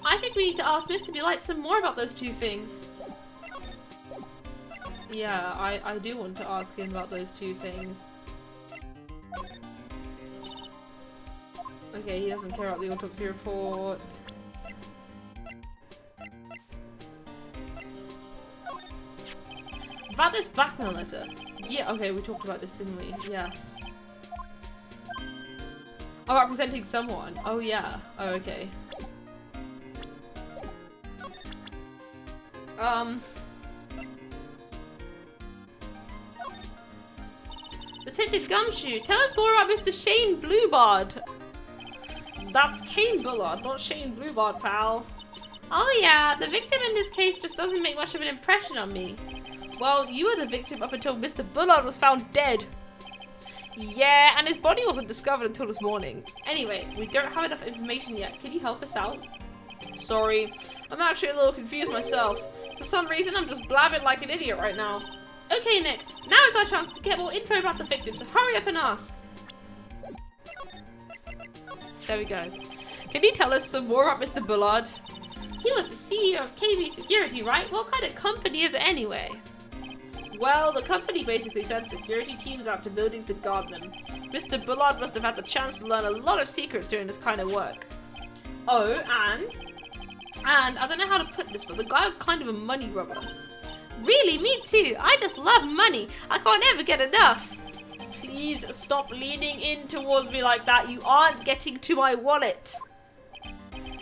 I think we need to ask Mr. Delight some more about those two things. Yeah, I do want to ask him about those two things. Okay, he doesn't care about the autopsy report. About this blackmail letter. Yeah, okay, we talked about this, didn't we? Yes. Oh, about presenting someone. Oh, yeah. Oh, okay. Detective Gumshoe, tell us more about Mr. Shane Bluebard. That's Kane Bullard, not Shane Bluebard, pal. Oh yeah, the victim in this case just doesn't make much of an impression on me. Well, you were the victim up until Mr. Bullard was found dead. Yeah, and his body wasn't discovered until this morning. Anyway, we don't have enough information yet. Can you help us out? Sorry, I'm actually a little confused myself. For some reason, I'm just blabbing like an idiot right now. Okay, Nick, now is our chance to get more info about the victim, so hurry up and ask. There we go. Can you tell us some more about Mr. Bullard? He was the CEO of KB Security, right? What kind of company is it anyway? Well, the company basically sent security teams out to buildings to guard them. Mr. Bullard must have had the chance to learn a lot of secrets doing this kind of work. Oh, and I don't know how to put this, but the guy was kind of a money robber. Really? Me too. I just love money. I can't ever get enough. Please stop leaning in towards me like that. You aren't getting to my wallet.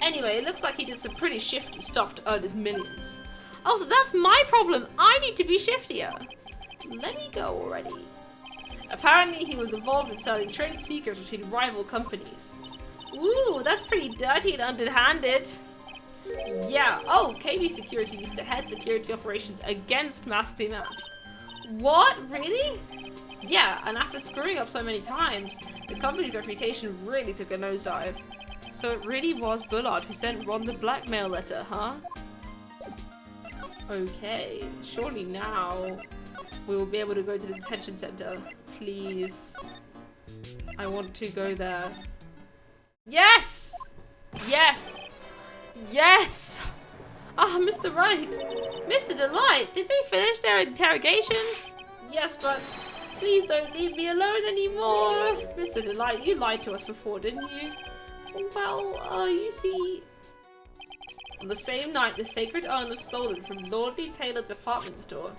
Anyway, it looks like he did some pretty shifty stuff to earn his millions. Oh, so that's my problem. I need to be shiftier. Let me go already. Apparently, he was involved in selling trade secrets between rival companies. Ooh, that's pretty dirty and underhanded. Yeah. Oh, KB Security used to head security operations against Masked Mask. What? Really? Yeah, and after screwing up so many times, the company's reputation really took a nosedive. So it really was Bullard who sent Ron the blackmail letter, huh? Okay, surely now we will be able to go to the detention center. Please. I want to go there. Yes! Yes! Yes! Ah, Mr. Wright! Mr. Delight! Did they finish their interrogation? Yes, but please don't leave me alone anymore! Mr. Delight, you lied to us before, didn't you? Well, you see... On the same night, the sacred urn was stolen from Lord Taylor department store.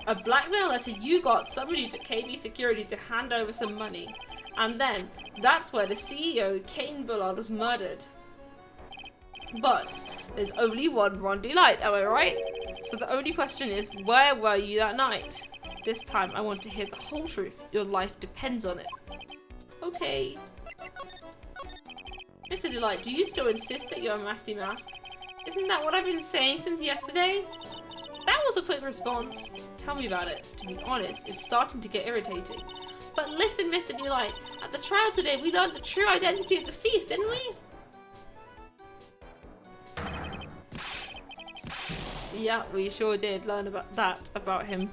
A blackmail letter you got summoned you to KB Security to hand over some money. And then, that's where the CEO, Kane Bullard, was murdered. But, there's only one Ron Delight, am I right? So the only question is, where were you that night? This time, I want to hear the whole truth. Your life depends on it. Okay. Mr. Delight, do you still insist that you're a Masked Mask? Isn't that what I've been saying since yesterday? That was a quick response. Tell me about it. To be honest, it's starting to get irritating. But listen, Mr. Delight, at the trial today, we learned the true identity of the thief, didn't we? Yeah, we sure did learn about him.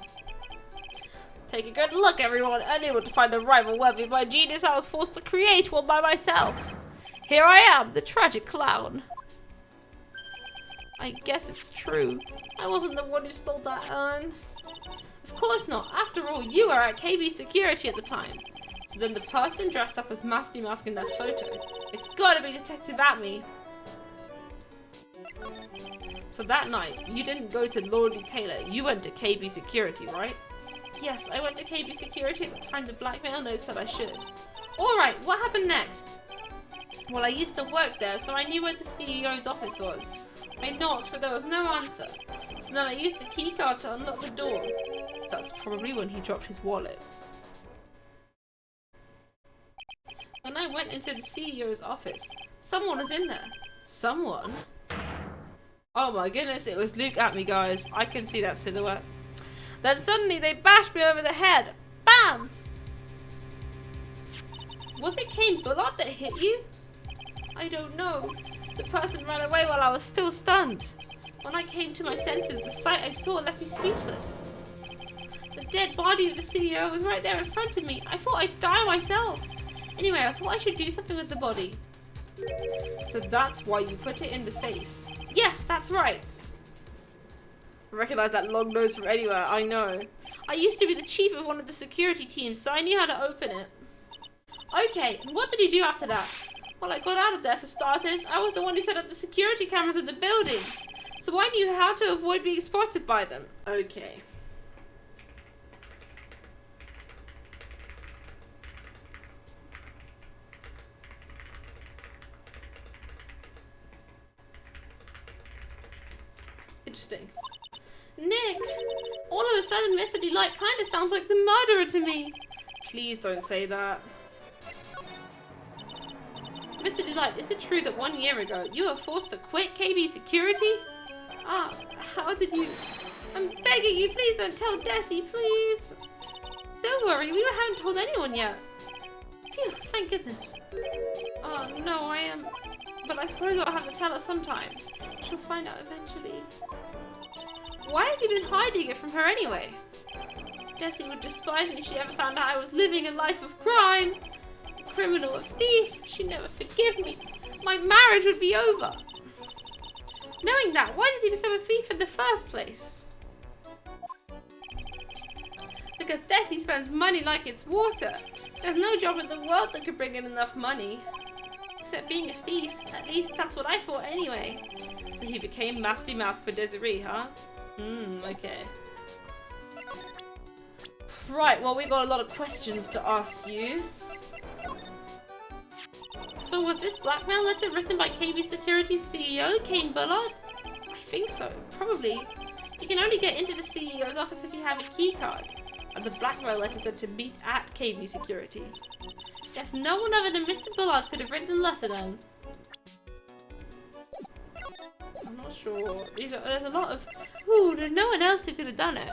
Take a good look, everyone. Unable to find a rival worthy of my genius, I was forced to create one by myself. Here I am, the tragic clown. I guess it's true. I wasn't the one who stole that urn. Of course not. After all, you were at KB Security at the time. So then the person dressed up as Masked Mask in that photo. It's gotta be Detective Atme. So that night, you didn't go to Lord Taylor. You went to KB Security, right? Yes, I went to KB Security at the time the blackmail note said I should. Alright, what happened next? Well, I used to work there, so I knew where the CEO's office was. I knocked, but there was no answer. So then I used the keycard to unlock the door. That's probably when he dropped his wallet. When I went into the CEO's office, someone was in there. Someone? Oh my goodness, it was Luke Atme, guys. I can see that silhouette. Then suddenly they bashed me over the head. Bam! Was it Kane Bullard that hit you? I don't know. The person ran away while I was still stunned. When I came to my senses, the sight I saw left me speechless. The dead body of the CEO was right there in front of me. I thought I'd die myself. Anyway, I thought I should do something with the body. So that's why you put it in the safe. Yes, that's right. I recognize that long nose from anywhere, I know. I used to be the chief of one of the security teams, so I knew how to open it. Okay, and what did you do after that? Well, I got out of there for starters. I was the one who set up the security cameras in the building. So I knew how to avoid being spotted by them. Okay. Interesting. Nick! All of a sudden, Mr. Delight kind of sounds like the murderer to me. Please don't say that. Mr. Delight, is it true that 1 year ago you were forced to quit KB Security? Ah, how did you... I'm begging you, please don't tell Desi, please. Don't worry, we haven't told anyone yet. Phew, thank goodness. Oh, no, I am... But I suppose I'll have to tell her sometime. She'll find out eventually. Why have you been hiding it from her anyway? Desi would despise me if she ever found out I was living a life of crime. A criminal, a thief. She'd never forgive me. My marriage would be over. Knowing that, why did he become a thief in the first place? because Desi spends money like it's water. There's no job in the world that could bring in enough money. Except being a thief. At least that's what I thought anyway. So he became Masty Mask for Desiree, huh? Okay. Right, well we got a lot of questions to ask you. So was this blackmail letter written by KB Security's CEO, Kane Bullard? I think so, probably. You can only get into the CEO's office if you have a key card. And the blackmail letter said to meet at KB Security. Guess no one other than Mr. Bullard could have written the letter then. I'm not sure. There's a lot of... Ooh, there's no one else who could have done it.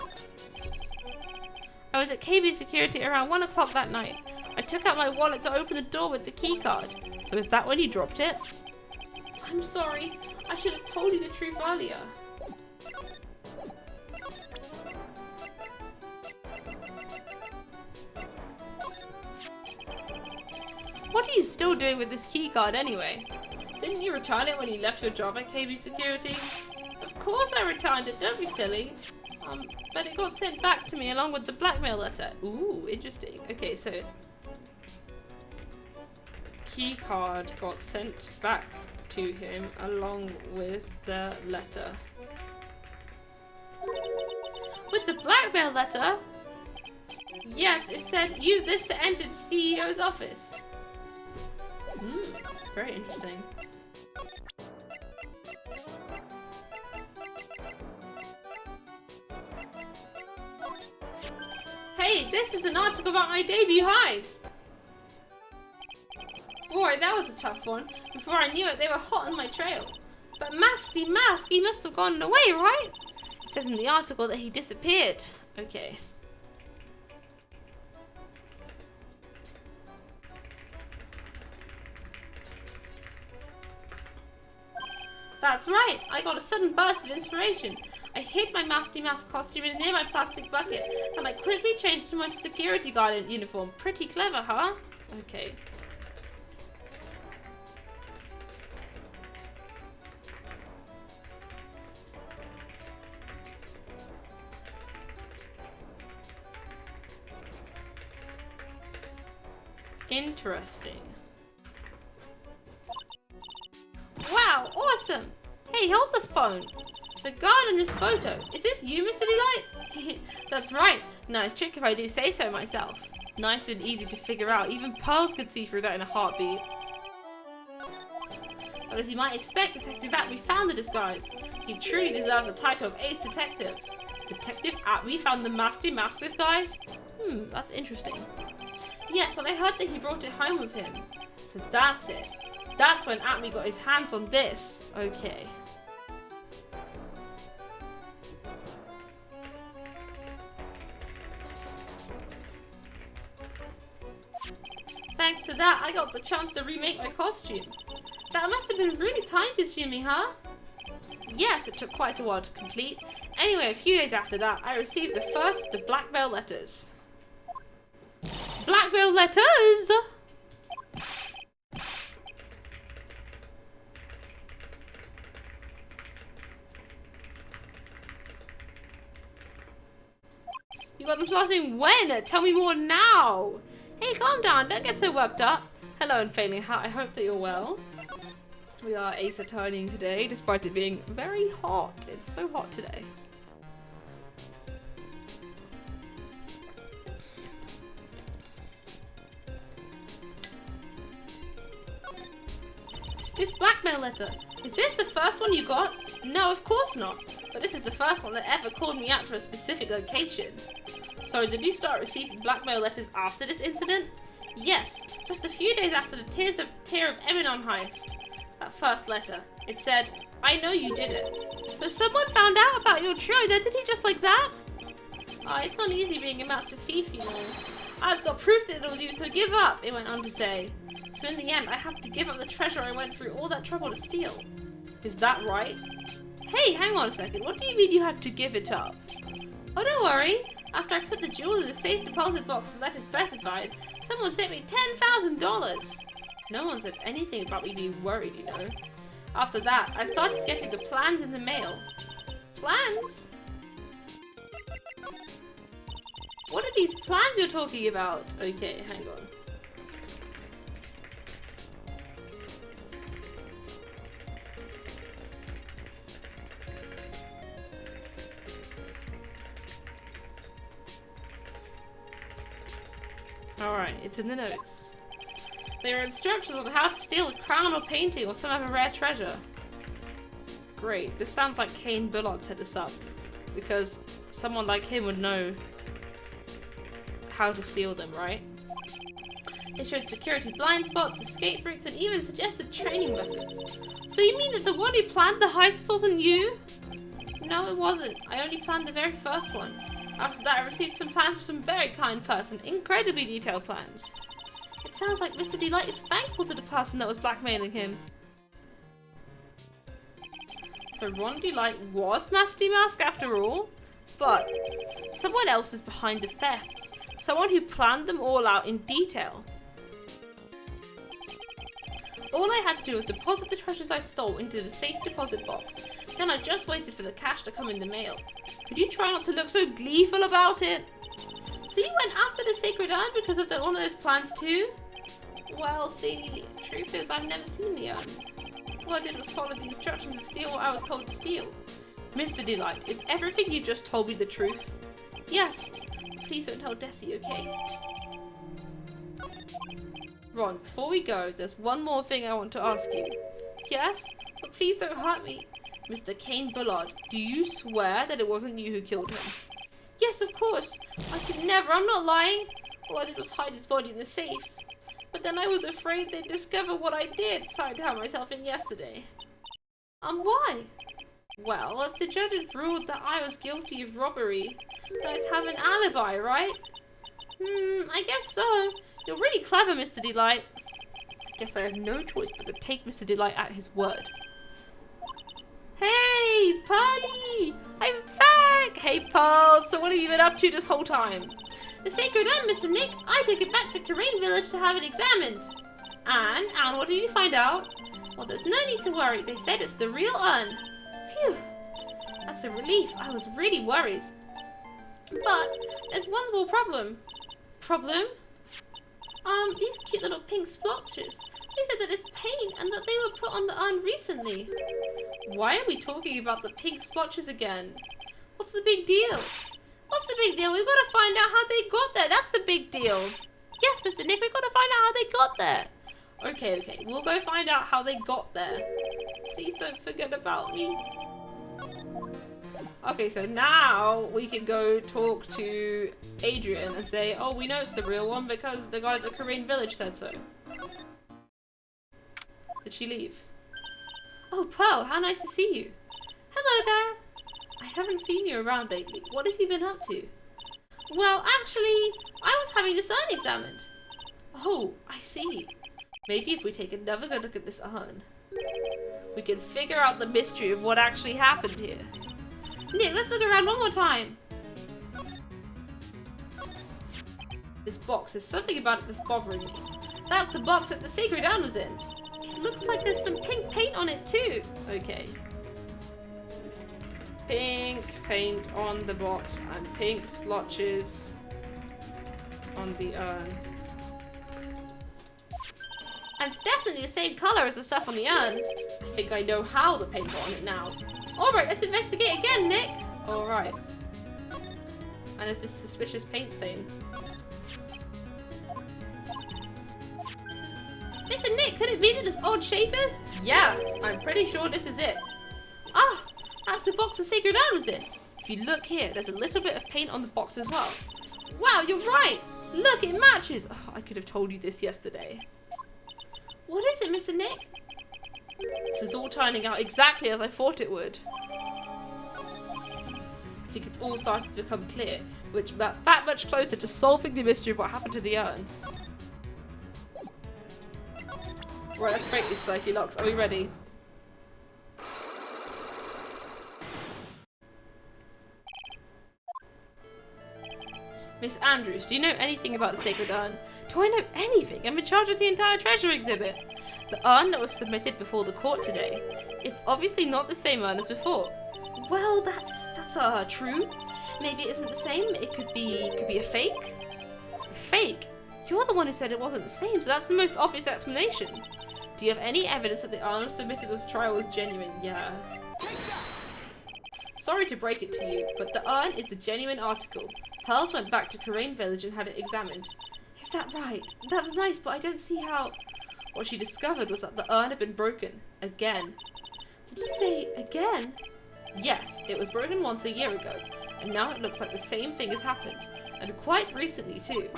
I was at KB Security around 1 o'clock that night. I took out my wallet to open the door with the key card. So is that when you dropped it? I'm sorry. I should have told you the truth earlier. What are you still doing with this key card anyway? Didn't you return it when you left your job at KB Security? Of course I returned it, don't be silly. But it got sent back to me along with the blackmail letter. Ooh, interesting. Okay, so... key card got sent back to him along with the letter. With the blackmail letter? Yes, it said use this to enter the CEO's office. Very interesting. Hey, this is an article about my debut heist. Boy, that was a tough one. Before I knew it, they were hot on my trail. But Masky Mask, he must have gone away, right? It says in the article that he disappeared. Okay. That's right, I got a sudden burst of inspiration. I hid my Masty Mask costume in a nearby plastic bucket, and I quickly changed to my security guard uniform. Pretty clever, huh? Okay. Interesting. Wow, awesome! Hey, hold the phone. The guard in this photo. Is this you, Mr. Delight? That's right. Nice trick if I do say so myself. Nice and easy to figure out. Even pearls could see through that in a heartbeat. But as you might expect, Detective Atby found the disguise. He truly deserves the title of Ace Detective. Detective Atby found the Masky Mask disguise? That's interesting. Yes, and I heard that he brought it home with him. So that's it. That's when Atby got his hands on this. Okay. Thanks to that, I got the chance to remake my costume. That must have been really time-consuming, huh? Yes, it took quite a while to complete. Anyway, a few days after that, I received the first of the blackmail letters. Blackmail letters? You got them starting when? Tell me more now. Hey, calm down. Don't get so worked up. Hello, Unfailing Hat. I hope that you're well. We are Ace Attorneying today, despite it being very hot. It's so hot today. This blackmail letter. Is this the first one you got? No, of course not. But this is the first one that ever called me out to a specific location. So did you start receiving blackmail letters after this incident? Yes, just a few days after the Tear of Eminon heist. That first letter. It said, I know you did it. But someone found out about your true identity just like that? It's not easy being a master thief, you know. I've got proof that it'll do, so give up, it went on to say. So in the end, I have to give up the treasure I went through all that trouble to steal. Is that right? Hey, hang on a second. What do you mean you had to give it up? Oh, don't worry. After I put the jewel in the safe deposit box the letter specified, someone sent me $10,000. No one said anything about me being worried, you know. After that, I started getting the plans in the mail. Plans? What are these plans you're talking about? Okay, hang on. Alright, it's in the notes. There are instructions on how to steal a crown or painting or some other rare treasure. Great. This sounds like Kane Bullard set this up. Because someone like him would know how to steal them, right? They showed security blind spots, escape routes, and even suggested training methods. So you mean that the one who planned the heist wasn't you? No, it wasn't. I only planned the very first one. After that, I received some plans from some very kind person. Incredibly detailed plans. It sounds like Mr. Delight is thankful to the person that was blackmailing him. So Ron Delight was Master Mask after all? But someone else is behind the thefts. Someone who planned them all out in detail. All I had to do was deposit the treasures I stole into the safe deposit box. Then I just waited for the cash to come in the mail. Could you try not to look so gleeful about it? So you went after the Sacred Urn because of one of those plans too? Well, see, truth is I've never seen the urn. All I did was follow the instructions and steal what I was told to steal. Mr. Delight, is everything you just told me the truth? Yes. Please don't tell Desi, okay? Ron, before we go, there's one more thing I want to ask you. Yes? But please don't hurt me. Mr. Kane Bullard, do you swear that it wasn't you who killed him? Yes, of course. I could never. I'm not lying. All I did was hide his body in the safe. But then I was afraid they'd discover what I did, so I turned myself in yesterday. Why? Well, if the judge had ruled that I was guilty of robbery, then I'd have an alibi, right? I guess so. You're really clever, Mr. Delight. I guess I have no choice but to take Mr. Delight at his word. Hey, Pearly! I'm back! Hey, Pearl, so what have you been up to this whole time? The Sacred Urn, Mr. Nick. I took it back to Karain Village to have it examined. And what did you find out? Well, there's no need to worry. They said it's the real urn. Phew. That's a relief. I was really worried. But there's one small problem. Problem? These cute little pink splotches. They said that it's paint and that they were put on the urn recently. Why are we talking about the pink splotches again? What's the big deal? What's the big deal? We've got to find out how they got there. That's the big deal. Yes, Mr. Nick, we've got to find out how they got there. Okay. We'll go find out how they got there. Please don't forget about me. Okay, so now we can go talk to Adrian and say, oh, we know it's the real one because the guys at Karain Village said so. Did she leave? Oh, Pearl, how nice to see you. Hello there. I haven't seen you around lately. What have you been up to? Well, actually, I was having this urn examined. Oh, I see. Maybe if we take another good look at this urn, we can figure out the mystery of what actually happened here. Nick, let's look around one more time. This box, there's something about it that's bothering me. That's the box that the Sacred Urn was in. It looks like there's some pink paint on it too. Okay. Pink paint on the box and pink splotches on the urn. And it's definitely the same colour as the stuff on the urn. I think I know how the paint got on it now. Alright, let's investigate again, Nick. Alright. And there's this suspicious paint stain. Mr. Nick, could it be that it's odd shapers? Yeah, I'm pretty sure this is it. Ah, that's the box the Sacred Urn was in. If you look here, there's a little bit of paint on the box as well. Wow, you're right. Look, it matches. Oh, I could have told you this yesterday. What is it, Mr. Nick? This is all turning out exactly as I thought it would. I think it's all starting to become clear, which that much closer to solving the mystery of what happened to the urn. Right, let's break these psyche locks. Are we ready? Miss Andrews, do you know anything about the Sacred Urn? Do I know anything? I'm in charge of the entire treasure exhibit. The urn that was submitted before the court today. It's obviously not the same urn as before. Well, that's true. Maybe it isn't the same. It could be a fake. A fake? You're the one who said it wasn't the same, so that's the most obvious explanation. Do you have any evidence that the urn submitted as trial was genuine? Yeah. Sorry to break it to you, but the urn is the genuine article. Pearls went back to Karain village and had it examined. Is that right? That's nice, but I don't see how... What she discovered was that the urn had been broken. Again. Did you say again? Yes, it was broken once a year ago, and now it looks like the same thing has happened. And quite recently, too.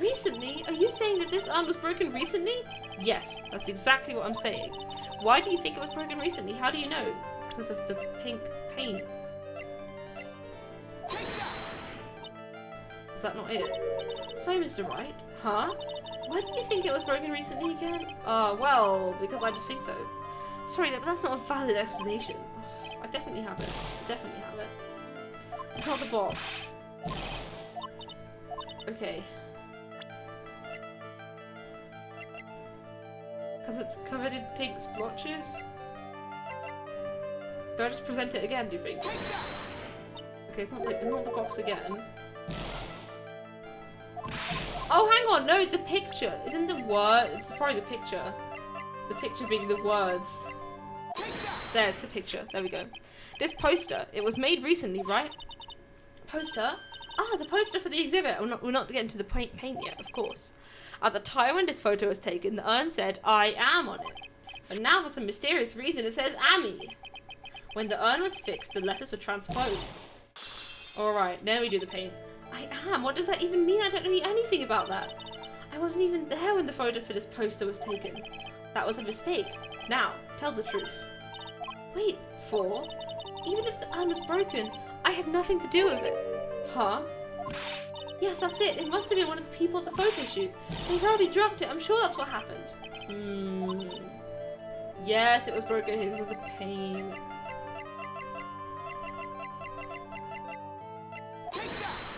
Recently? Are you saying that this urn was broken recently? Yes, that's exactly what I'm saying. Why do you think it was broken recently? How do you know? Because of the pink paint. Is that not it? So, Mr. Wright? Huh? Why do you think it was broken recently again? Well, because I just think so. Sorry, that's not a valid explanation. I definitely have it. Definitely have it. It's not the box. Okay. Because it's covered in pink splotches? Do I just present it again, do you think? Okay, it's not the box again. Oh, hang on, no, the picture. Isn't the word? It's probably the picture. The picture being the words. There's the picture. There we go. This poster, it was made recently, right? Poster? Ah, the poster for the exhibit. We're not getting to the paint yet, of course. At the time when this photo was taken, the urn said, I am on it. But now for some mysterious reason it says Amy. When the urn was fixed, the letters were transposed. Alright, now we do the paint. I am? What does that even mean? I don't know anything about that. I wasn't even there when the photo for this poster was taken. That was a mistake. Now, tell the truth. Wait, for? Even if the urn was broken, I had nothing to do with it. Huh? Yes, that's it. It must have been one of the people at the photo shoot. They probably dropped it. I'm sure that's what happened. Yes, it was broken because of the paint.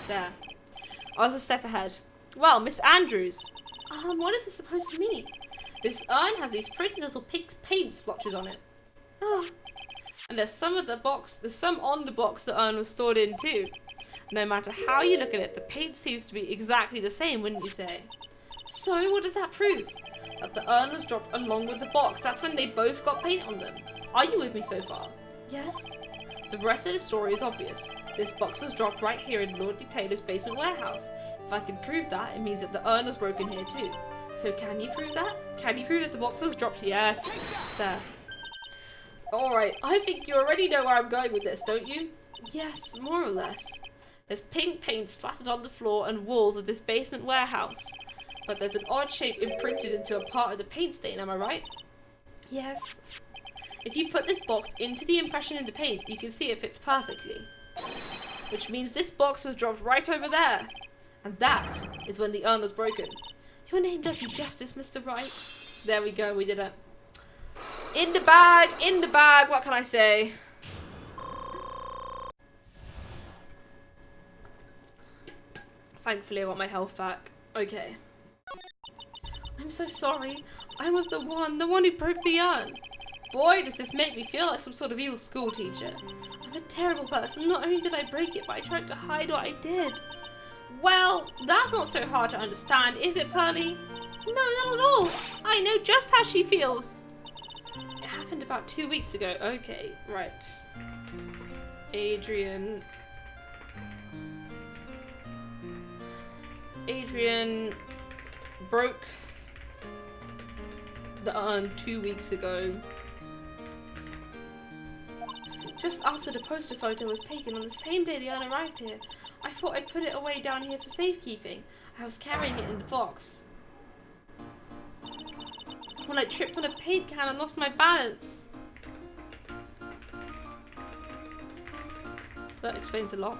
There. I was a step ahead. Well, Miss Andrews. What is this supposed to mean? This urn has these pretty little pink paint splotches on it. Oh. And there's some on the box the urn was stored in too. No matter how you look at it, the paint seems to be exactly the same, wouldn't you say? So, what does that prove? That the urn was dropped along with the box. That's when they both got paint on them. Are you with me so far? Yes. The rest of the story is obvious. This box was dropped right here in Lord Taylor's basement warehouse. If I can prove that, it means that the urn was broken here too. So can you prove that? Can you prove that the box was dropped? Yes. There. Alright, I think you already know where I'm going with this, don't you? Yes, more or less. There's pink paint splattered on the floor and walls of this basement warehouse. But there's an odd shape imprinted into a part of the paint stain, am I right? Yes. If you put this box into the impression in the paint, you can see it fits perfectly. Which means this box was dropped right over there. And that is when the urn was broken. Your name does you justice, Mr. Wright. There we go, we did it. In the bag, what can I say? Thankfully I got my health back. Okay. I'm so sorry. I was the one who broke the urn. Boy, does this make me feel like some sort of evil school teacher. I'm a terrible person. Not only did I break it, but I tried to hide what I did. Well, that's not so hard to understand, is it, Pearly? No, not at all. I know just how she feels. It happened about 2 weeks ago. Okay, right. Adrian broke the urn 2 weeks ago. Just after the poster photo was taken on the same day the urn arrived here. I thought I'd put it away down here for safekeeping. I was carrying it in the box when I tripped on a paint can and lost my balance. That explains a lot.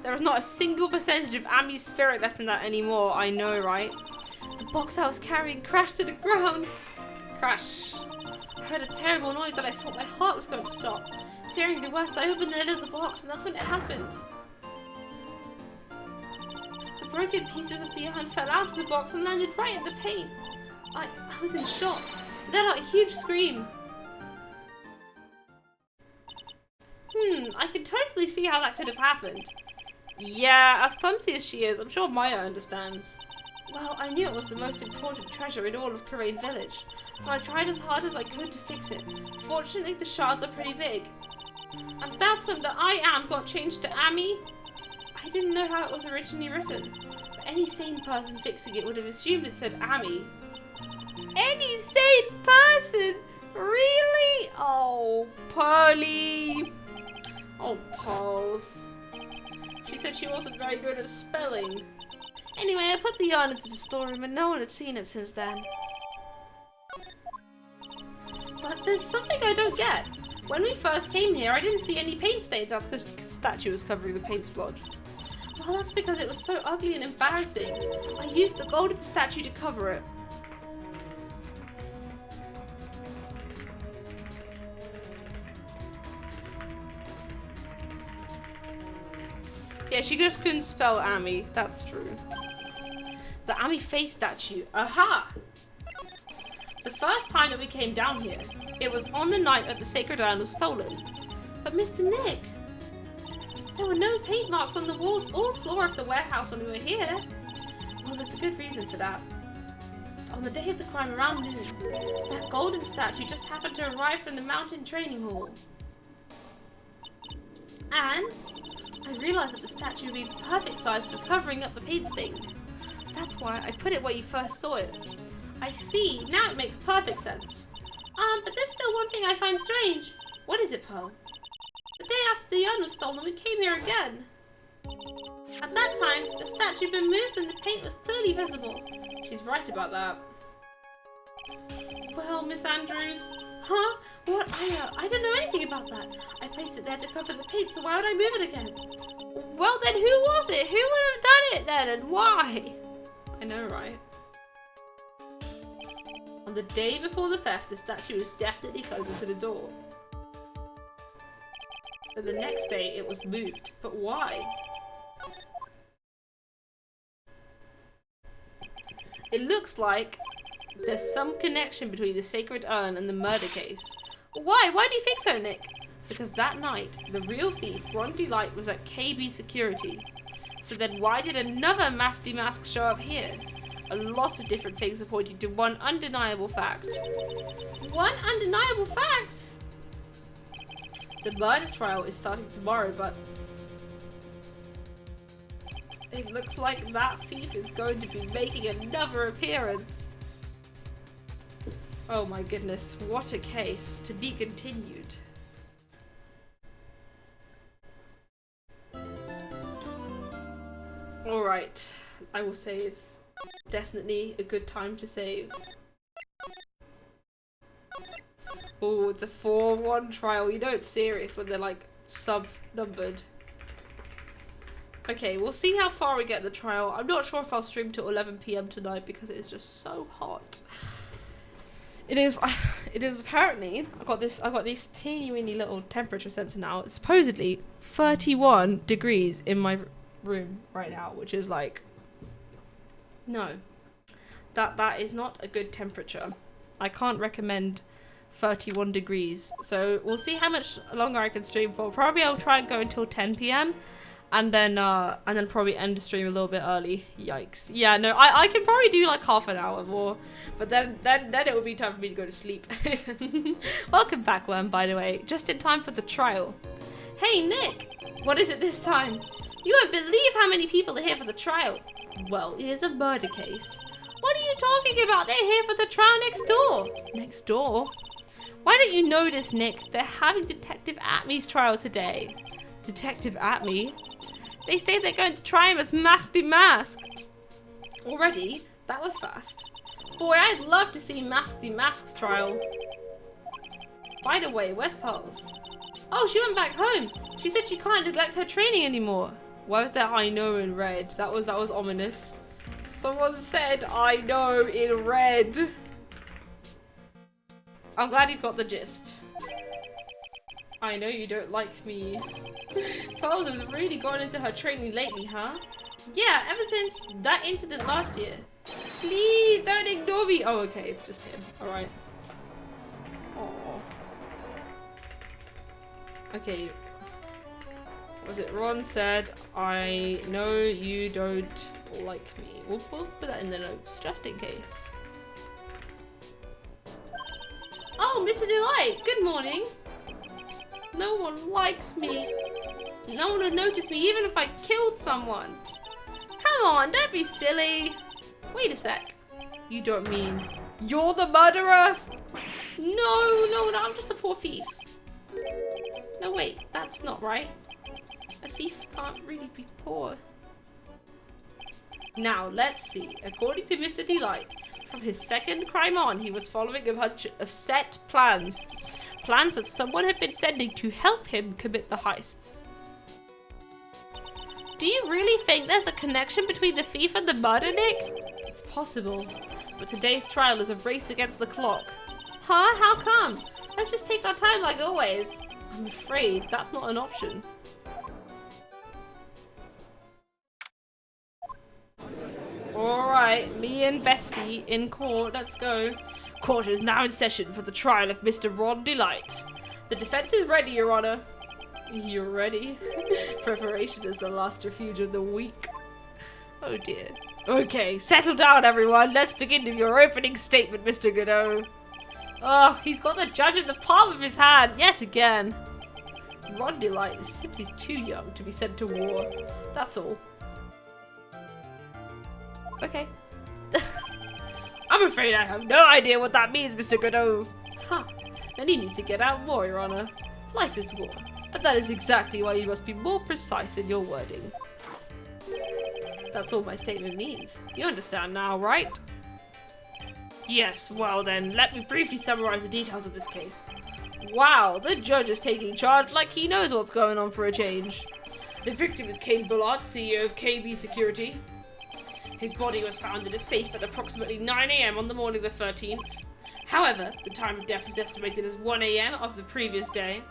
There is not a single percentage of Amy's spirit left in that anymore. I know, right? The box I was carrying crashed to the ground. Crash. I heard a terrible noise and I thought my heart was going to stop. Fearing the worst, I opened the lid of the box and that's when it happened. The broken pieces of the urn fell out of the box and landed right in the paint. I was in shock. I let out a huge scream. I can totally see how that could have happened. Yeah, as clumsy as she is, I'm sure Maya understands. Well, I knew it was the most important treasure in all of Karain Village, so I tried as hard as I could to fix it. Fortunately, the shards are pretty big. And that's when the I am got changed to Ami. I didn't know how it was originally written, but any sane person fixing it would have assumed it said Ami. Any sane person? Really? Oh, Pearly. Oh, Pearls. She said she wasn't very good at spelling. Anyway, I put the yarn into the storeroom and no one had seen it since then. But there's something I don't get. When we first came here, I didn't see any paint stains after the statue was covering the paint splodge. Well, that's because it was so ugly and embarrassing. I used the gold of the statue to cover it. Yeah, she just couldn't spell Ami. That's true. The Ami face statue. Aha! The first time that we came down here, it was on the night that the sacred urn was stolen. But Mr. Nick, there were no paint marks on the walls or floor of the warehouse when we were here. Well, there's a good reason for that. On the day of the crime around noon, that golden statue just happened to arrive from the mountain training hall. And I realized that the statue would be the perfect size for covering up the paint stains. That's why I put it where you first saw it. I see, now it makes perfect sense. But there's still one thing I find strange. What is it, Pearl? The day after the urn was stolen, we came here again. At that time, the statue had been moved and the paint was clearly visible. She's right about that. Well, Miss Andrews. Huh? What? I don't know anything about that. I placed it there to cover the paint, so why would I move it again? Well then, who was it? Who would have done it then, and why? I know, right? On the day before the theft, the statue was definitely closer to the door. But the next day, it was moved. But why? It looks like there's some connection between the sacred urn and the murder case. Why? Why do you think so, Nick? Because that night, the real thief, Ron Delight, was at KB Security. So then why did another Masty Mask show up here? A lot of different things are pointing to one undeniable fact. One undeniable fact? The murder trial is starting tomorrow, but it looks like that thief is going to be making another appearance. Oh my goodness, what a case. To be continued. Alright, I will save. Definitely a good time to save. Oh, it's a 4-1 trial. You know it's serious when they're like sub-numbered. Okay, we'll see how far we get in the trial. I'm not sure if I'll stream till 11 PM tonight because it is just so hot. It is apparently, I've got this teeny weeny little temperature sensor now. It's supposedly 31 degrees in my room right now, which is like, no, that is not a good temperature. I can't recommend 31 degrees. So we'll see how much longer I can stream for. Probably I'll try and go until 10 PM. And then probably end the stream a little bit early. Yikes. Yeah, no, I can probably do like half an hour more. But then it will be time for me to go to sleep. Welcome back, Worm, by the way. Just in time for the trial. Hey, Nick! What is it this time? You won't believe how many people are here for the trial. Well, it is a murder case. What are you talking about? They're here for the trial next door. Next door? Why don't you notice, Nick? They're having Detective Atme's trial today. Detective Atme? They say they're going to try him as Masky Mask. Already? That was fast. Boy, I'd love to see Masky Mask's trial. By the way, where's Pearls? Oh, she went back home. She said she can't neglect her training anymore. Why was that I know in red? That was ominous. Someone said I know in red. I'm glad you've got the gist. I know you don't like me. Pearls has really gone into her training lately, huh? Yeah, ever since that incident last year. Please don't ignore me. Oh, okay, it's just him. Alright. Aww. Okay. Was it Ron said, I know you don't like me. We'll put that in the notes, just in case. Oh, Mr. Delight, good morning. No one likes me. No one would notice me even if I killed someone. Come on, don't be silly. Wait a sec. You don't mean you're the murderer? No, I'm just a poor thief. No, wait, that's not right. A thief can't really be poor. Now, let's see. According to Mr. Delight, from his second crime on, he was following a bunch of set plans. Plans that someone had been sending to help him commit the heists. Do you really think there's a connection between the thief and the murder, Nick? It's possible, but today's trial is a race against the clock. Huh? How come? Let's just take our time like always. I'm afraid that's not an option. Alright, me and Bestie in court, let's go. Court is now in session for the trial of Mr. Ron Delight. The defense is ready, Your Honor. You're ready? Preparation is the last refuge of the weak. Oh dear. Okay, settle down everyone. Let's begin with your opening statement, Mr. Godot. Oh, he's got the judge in the palm of his hand, yet again. Ron Delight is simply too young to be sent to war. That's all. Okay. I'm afraid I have no idea what that means, Mr. Godot. Huh. Then you need to get out more, Your Honor. Life is war. But that is exactly why you must be more precise in your wording. That's all my statement means. You understand now, right? Yes, well then, let me briefly summarize the details of this case. Wow, the judge is taking charge like he knows what's going on for a change. The victim is Kane Bullard, CEO of KB Security. His body was found in a safe at approximately 9 AM on the morning of the 13th. However, the time of death was estimated as 1 AM of the previous day.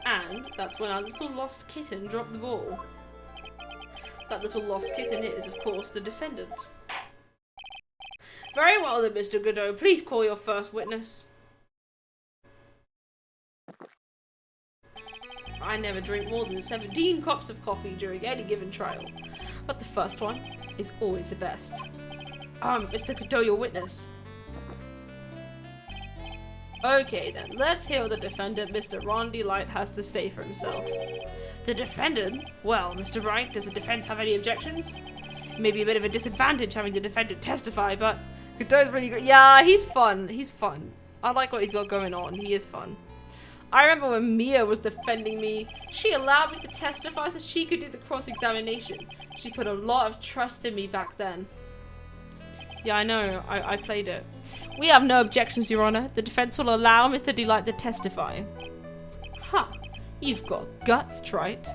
And that's when our little lost kitten dropped the ball. That little lost kitten is, of course, the defendant. Very well then, Mr. Godot. Please call your first witness. I never drink more than 17 cups of coffee during any given trial. But the first one is always the best. Mr. Godot, your witness. Okay then, let's hear what the defendant, Mr. Ron Delight, has to say for himself. The defendant? Well, Mr. Wright, does the defense have any objections? It may be a bit of a disadvantage having the defendant testify, but Godot's really good. Yeah, he's fun. He's fun. I like what he's got going on. He is fun. I remember when Mia was defending me, she allowed me to testify so she could do the cross-examination. She put a lot of trust in me back then. Yeah, I know. I played it. We have no objections, Your Honor. The defense will allow Mr. Delight to testify. Huh. You've got guts, Wright.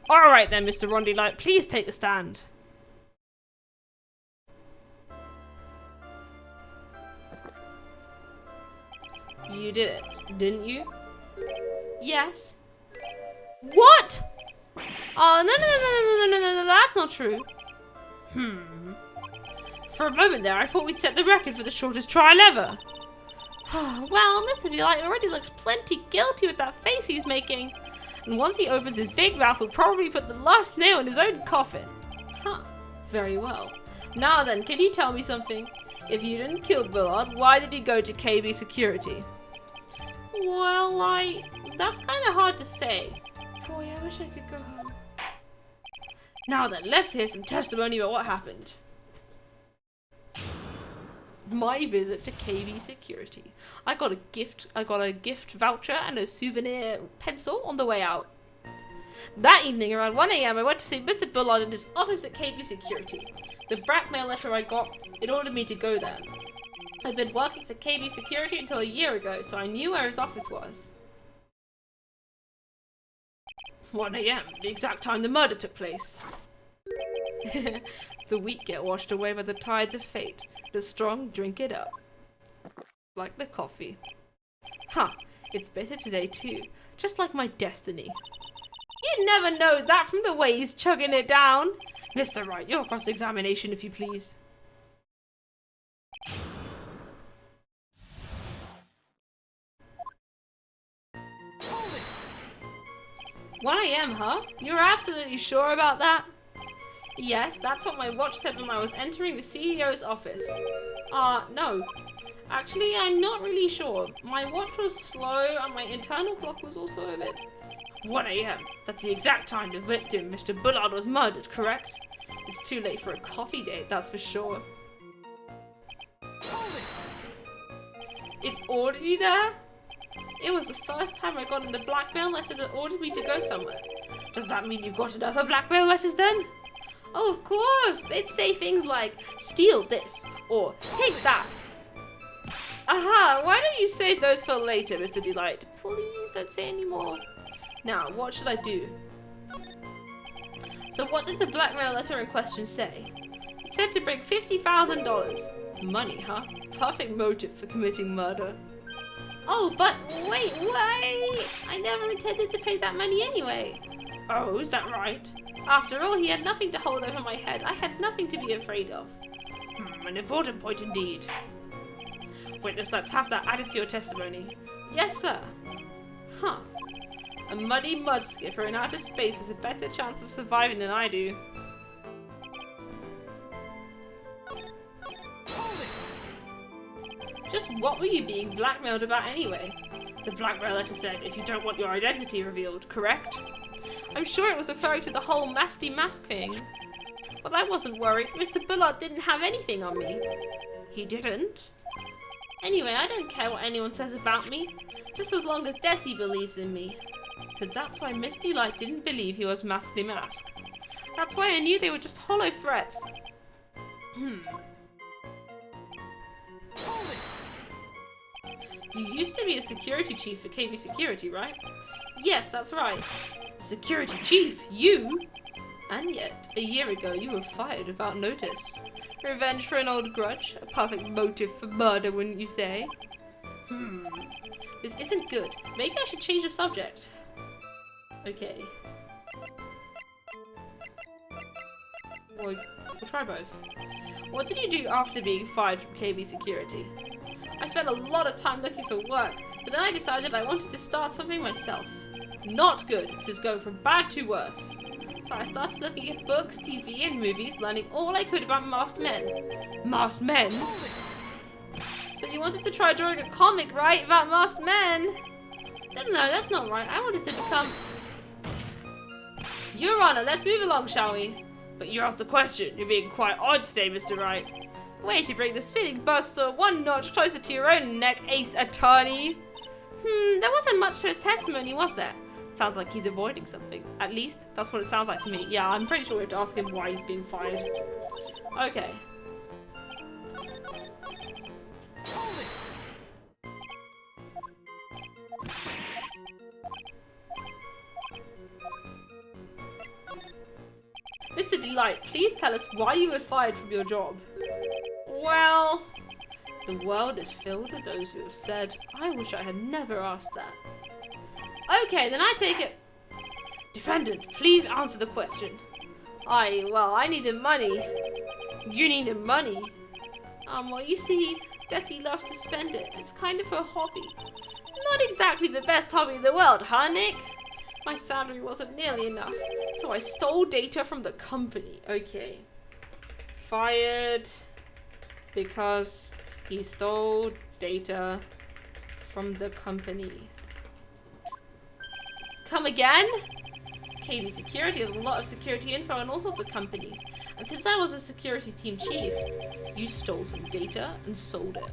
Alright then, Mr. Ron Delight. Please take the stand. You did it, didn't you? Yes. What? Oh, no, that's not true. For a moment there, I thought we'd set the record for the shortest trial ever. Well, Mr. Delight already looks plenty guilty with that face he's making. And once he opens his big mouth, he'll probably put the last nail in his own coffin. Huh. Very well. Now then, can you tell me something? If you didn't kill Bullard, why did you go to KB Security? Well, that's kind of hard to say. Boy, I wish I could go home. Now then, let's hear some testimony about what happened. My visit to KB Security. I got a gift voucher and a souvenir pencil on the way out. That evening around 1 AM I went to see Mr. Bullard in his office at KB Security. The blackmail letter I got, it ordered me to go there. I'd been working for KB Security until a year ago, so I knew where his office was. 1 AM, the exact time the murder took place. The weak get washed away by the tides of fate. The strong drink it up. Like the coffee. Huh, it's better today too. Just like my destiny. You'd never know that from the way he's chugging it down. Mr. Wright, your cross-examination if you please. 1 a.m., huh? You're absolutely sure about that? Yes, that's what my watch said when I was entering the CEO's office. No. Actually, I'm not really sure. My watch was slow and my internal clock was also a bit... 1 a.m. That's the exact time the victim, Mr. Bullard, was murdered, correct? It's too late for a coffee date, that's for sure. It ordered you there? It was the first time I got in the blackmail letter that ordered me to go somewhere. Does that mean you got other blackmail letters then? Oh, of course! They'd say things like, steal this, or take that. Aha! Why don't you save those for later, Mr. Delight? Please don't say any more. Now, what should I do? So what did the blackmail letter in question say? It said to bring $50,000. Money, huh? Perfect motive for committing murder. Oh, but wait! I never intended to pay that money anyway. Oh, is that right? After all, he had nothing to hold over my head. I had nothing to be afraid of. An important point indeed. Witness, let's have that added to your testimony. Yes, sir. Huh. A muddy mud skipper in outer space has a better chance of surviving than I do. Just what were you being blackmailed about anyway? The blackmail letter said, if you don't want your identity revealed, correct? I'm sure it was referring to the whole nasty mask thing. But I wasn't worried. Mr. Bullard didn't have anything on me. He didn't? Anyway, I don't care what anyone says about me. Just as long as Desi believes in me. So that's why Miss Delight didn't believe he was maskly mask. That's why I knew they were just hollow threats. You used to be a security chief for KB Security, right? Yes, that's right. Security chief? You? And yet, a year ago you were fired without notice. Revenge for an old grudge? A perfect motive for murder, wouldn't you say? This isn't good. Maybe I should change the subject. Okay. We'll try both. What did you do after being fired from KB Security? I spent a lot of time looking for work, but then I decided I wanted to start something myself. Not good. This is going from bad to worse. So I started looking at books, TV, and movies, learning all I could about masked men. Masked men? So you wanted to try drawing a comic, right, about masked men? No, that's not right. I wanted to become... Your Honor, let's move along, shall we? But you asked a question. You're being quite odd today, Mr. Wright. Way to bring the spinning buzzsaw one notch closer to your own neck, ace attorney. There wasn't much to his testimony, was there? Sounds like he's avoiding something. At least, that's what it sounds like to me. Yeah, I'm pretty sure we have to ask him why he's being fired. Okay. Mr. Delight, please tell us why you were fired from your job. Well, the world is filled with those who have said, I wish I had never asked that. Okay, then I take it. Defendant, please answer the question. I needed money. You needed money? Well, you see, Desi loves to spend it. It's kind of her hobby. Not exactly the best hobby in the world, huh, Nick? My salary wasn't nearly enough, so I stole data from the company. Okay. Fired because he stole data from the company. Come again? KB Security has a lot of security info on all sorts of companies. And since I was a security team chief, you stole some data and sold it.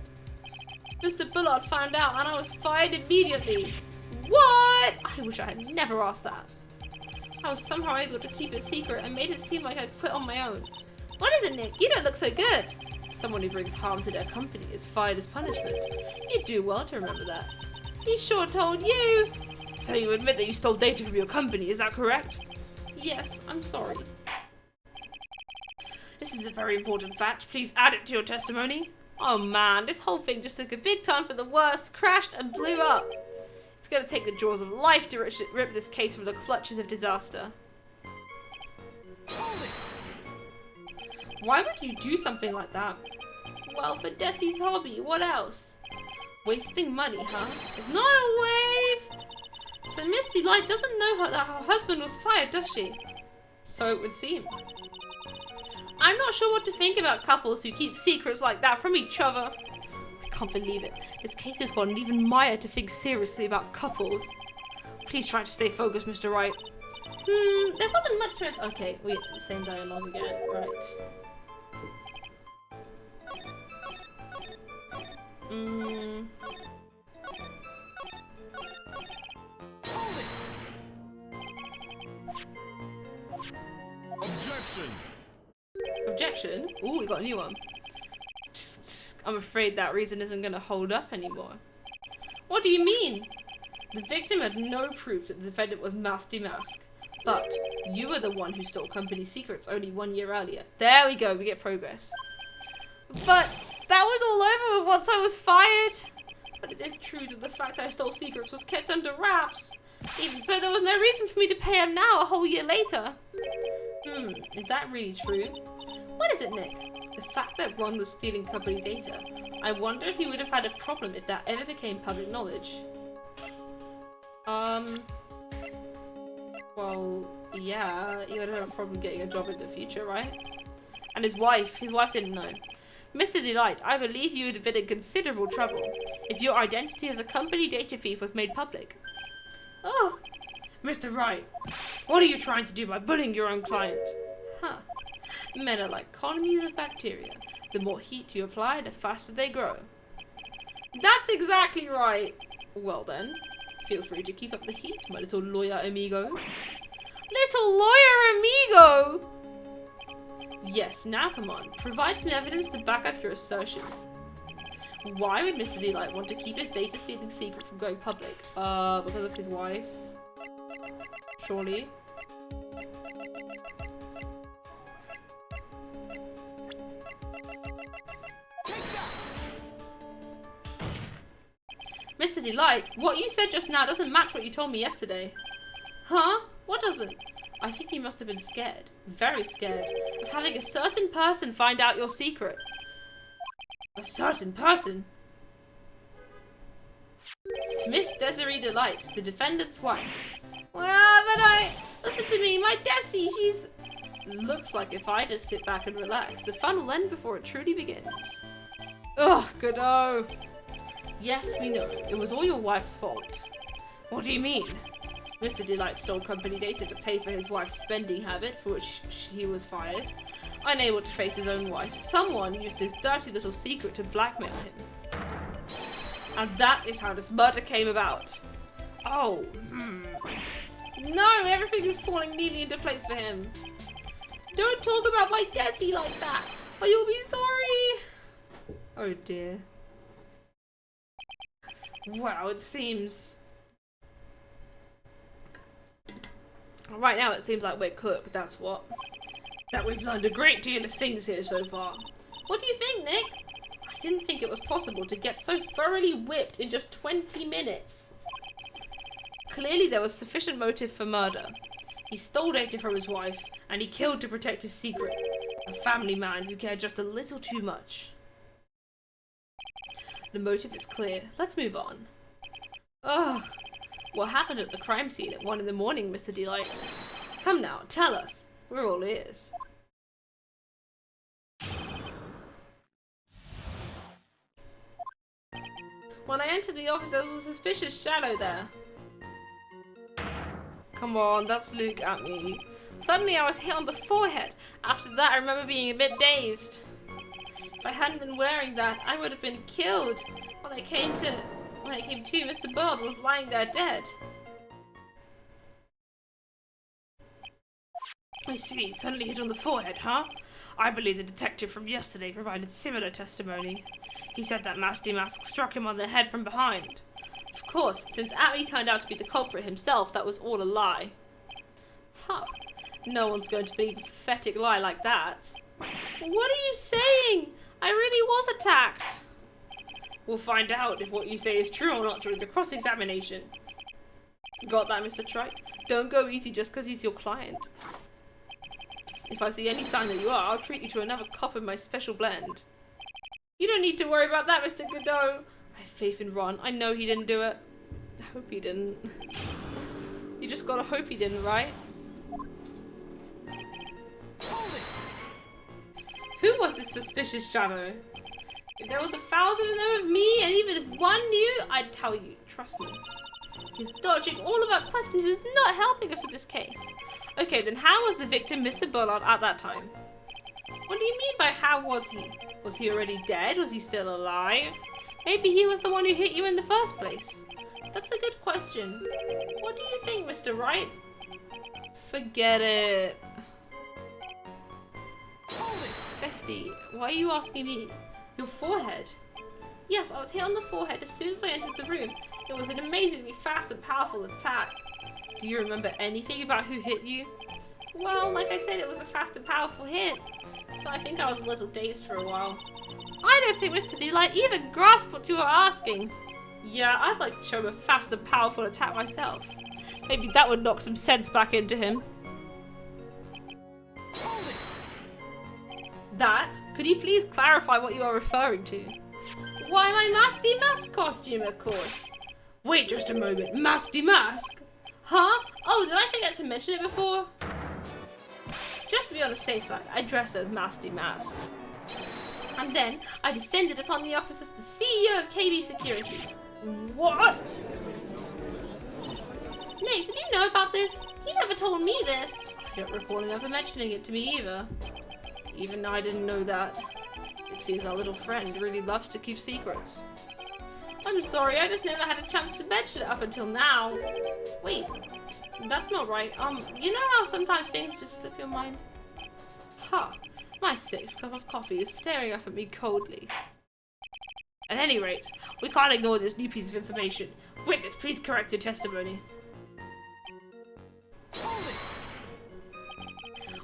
Mr. Bullard found out and I was fired immediately. What? I wish I had never asked that. I was somehow able to keep it secret and made it seem like I'd quit on my own. What is it, Nick? You don't look so good. Someone who brings harm to their company is fired as punishment. You'd do well to remember that. He sure told you. So you admit that you stole data from your company, is that correct? Yes, I'm sorry. This is a very important fact. Please add it to your testimony. Oh man, this whole thing just took a big turn for the worse, crashed and blew up. It's going to take the jaws of life to rip this case from the clutches of disaster. Why would you do something like that? Well, for Desi's hobby, what else? Wasting money, huh? It's not a waste! So Miss Delight doesn't know that her husband was fired, does she? So it would seem. I'm not sure what to think about couples who keep secrets like that from each other. I can't believe it. This case has gotten even Maya to think seriously about couples. Please try to stay focused, Mr. Wright. There wasn't much to it. Okay, we get the same dialogue again. Right.
Objection!
Objection? Ooh, we got a new one. I'm afraid that reason isn't going to hold up anymore. What do you mean? The victim had no proof that the defendant was Mask Demask. But you were the one who stole company secrets only 1 year earlier. There we go, we get progress. But that was all over once I was fired. But it is true that the fact I stole secrets was kept under wraps. Even so, there was no reason for me to pay him now a whole year later. Is that really true? What is it, Nick? The fact that Ron was stealing company data. I wonder if he would have had a problem if that ever became public knowledge. Well, yeah, he would have a problem getting a job in the future, right? And his wife didn't know. Mr. Delight, I believe you would have been in considerable trouble if your identity as a company data thief was made public. Oh, Mr. Wright, what are you trying to do by bullying your own client? Huh. Men are like colonies of bacteria. The more heat you apply, the faster they grow. That's exactly right. Well then, feel free to keep up the heat, my little lawyer amigo. Little lawyer amigo! Yes, now come on. Provide some evidence to back up your assertion. Why would Mr. Delight want to keep his data stealing secret from going public? Because of his wife? Surely. Mr. Delight, what you said just now doesn't match what you told me yesterday. Huh? What doesn't? I think you must have been scared, very scared, of having a certain person find out your secret. A certain person? Miss Desiree Delight, the defendant's wife. Well, but listen to me, my Desi, she's... Looks like if I just sit back and relax, the fun will end before it truly begins. Ugh, Godot. Yes, we know. It was all your wife's fault. What do you mean? Mr. Delight stole company data to pay for his wife's spending habit, for which he was fired. Unable to face his own wife, someone used his dirty little secret to blackmail him. And that is how this murder came about. Oh, No, everything is falling neatly into place for him. Don't talk about my Desi like that, or you'll be sorry. Oh dear. Wow, it seems... Right now it seems like we're cooked, that's what. That we've learned a great deal of things here so far. What do you think, Nick? I didn't think it was possible to get so thoroughly whipped in just 20 minutes. Clearly there was sufficient motive for murder. He stole data from his wife, and he killed to protect his secret. A family man who cared just a little too much. The motive is clear. Let's move on. Ugh. What happened at the crime scene at 1 in the morning, Mr. Delight? Come now, tell us. We're all ears. When I entered the office, there was a suspicious shadow there. Come on, that's Luke at me. Suddenly I was hit on the forehead. After that, I remember being a bit dazed. If I hadn't been wearing that, I would have been killed. When I came to, Mr. Bird was lying there dead. I see, suddenly hit on the forehead, huh? I believe the detective from yesterday provided similar testimony. He said that Mask Demask struck him on the head from behind. Of course, since Atty turned out to be the culprit himself, that was all a lie. Huh. No one's going to believe a pathetic lie like that. What are you saying? I really was attacked. We'll find out if what you say is true or not during the cross-examination. Got that, Mr. Trite? Don't go easy just because he's your client. If I see any sign that you are, I'll treat you to another cup of my special blend. You don't need to worry about that, Mr. Godot. I have faith in Ron. I know he didn't do it. I hope he didn't. You just gotta hope he didn't, right? Who was this suspicious shadow? If there was 1,000 of them of me, and even if one knew, I'd tell you. Trust me. He's dodging all of our questions. He's not helping us with this case. Okay, then how was the victim Mr. Bullard at that time? What do you mean by how was he? Was he already dead? Was he still alive? Maybe he was the one who hit you in the first place. That's a good question. What do you think, Mr. Wright? Forget it. Bestie, why are you asking me? Your forehead? Yes, I was hit on the forehead as soon as I entered the room. It was an amazingly fast and powerful attack. Do you remember anything about who hit you? Well, like I said, it was a fast and powerful hit. So I think I was a little dazed for a while. I don't think Mr. Delight even grasped what you were asking. Yeah, I'd like to show him a fast and powerful attack myself. Maybe that would knock some sense back into him. That? Could you please clarify what you are referring to? Why, my Masty Mask costume, of course. Wait just a moment, Masty Mask? Huh? Oh, did I forget to mention it before? Just to be on the safe side, I dressed as Masty Mask. And then, I descended upon the office as the CEO of KB Security. What? Nick, did you know about this? He never told me this. I don't recall him ever mentioning it to me either. Even I didn't know that. It seems our little friend really loves to keep secrets. I'm sorry, I just never had a chance to mention it up until now. Wait, that's not right. You know how sometimes things just slip your mind? Huh. My safe cup of coffee is staring up at me coldly. At any rate, we can't ignore this new piece of information. Witness, please correct your testimony.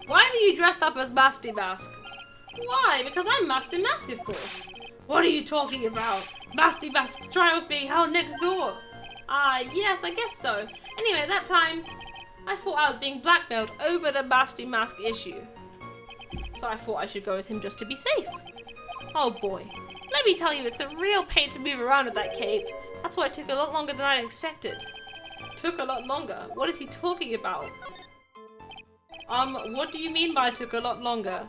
Why were you dressed up as Masty Mask? Why? Because I'm Masty Mask, of course. What are you talking about? Masty Mask's trial's being held next door. Ah, yes, I guess so. Anyway, at that time, I thought I was being blackmailed over the Masty Mask issue. So I thought I should go with him just to be safe. Oh boy. Let me tell you, it's a real pain to move around with that cape. That's why it took a lot longer than I expected. Took a lot longer? What is he talking about? What do you mean by took a lot longer?